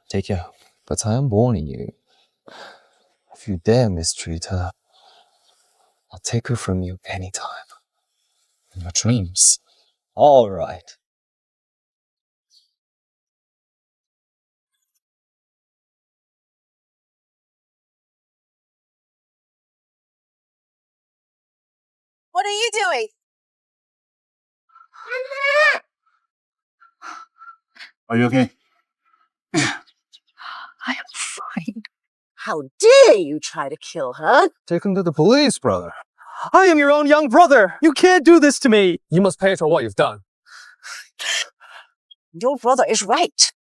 Take care. But I am warning you. If you dare mistreat her, I'll take her from you anytime. In your dreams. All right. What are you doing? Are you okay? I am fine. How dare you try to kill her? Take him to the police, brother. I am your own young brother. You can't do this to me. You must pay for what you've done. Your brother is right.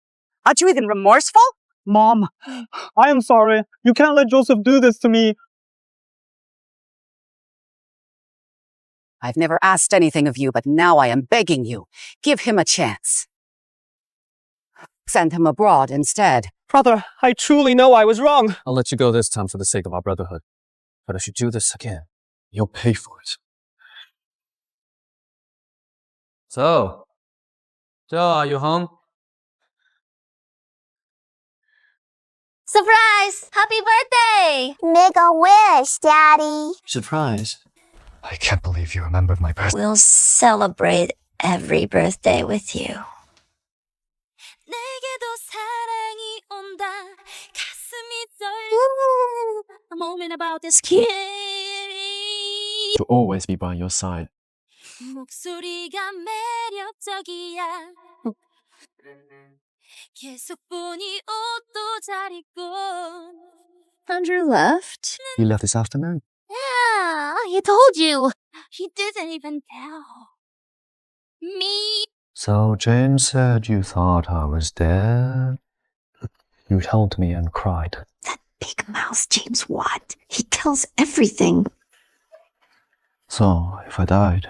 Aren't you even remorseful? Mom, I am sorry. You can't let Joseph do this to me. I've never asked anything of you, but now I am begging you. Give him a chance. Send him abroad instead. Brother, I truly know I was wrong. I'll let you go this time for the sake of our brotherhood. But if you do this again, you'll pay for it. So, Joe, are you home? Surprise! Happy birthday! Make a wish, Daddy. Surprise. I can't believe you remembered my birthday. We'll celebrate every birthday with you. A moment about this kid. To always be by your side. 목소리가 매력적이야. 계속 보니 옷도 잘 입고. Andrew left? He left this afternoon. Yeah, he told you. He didn't even tell me. So James said you thought I was dead. You told me and cried. Big mouth James what? He tells everything. So, if I died,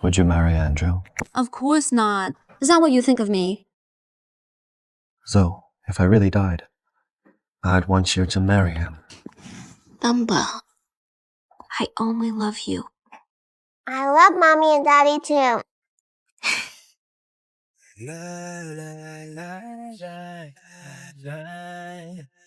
would you marry Andrew? Of course not. Is that what you think of me? So, if I really died, I'd want you to marry him. Dumba, I only love you. I love Mommy and Daddy too. La la la la la la.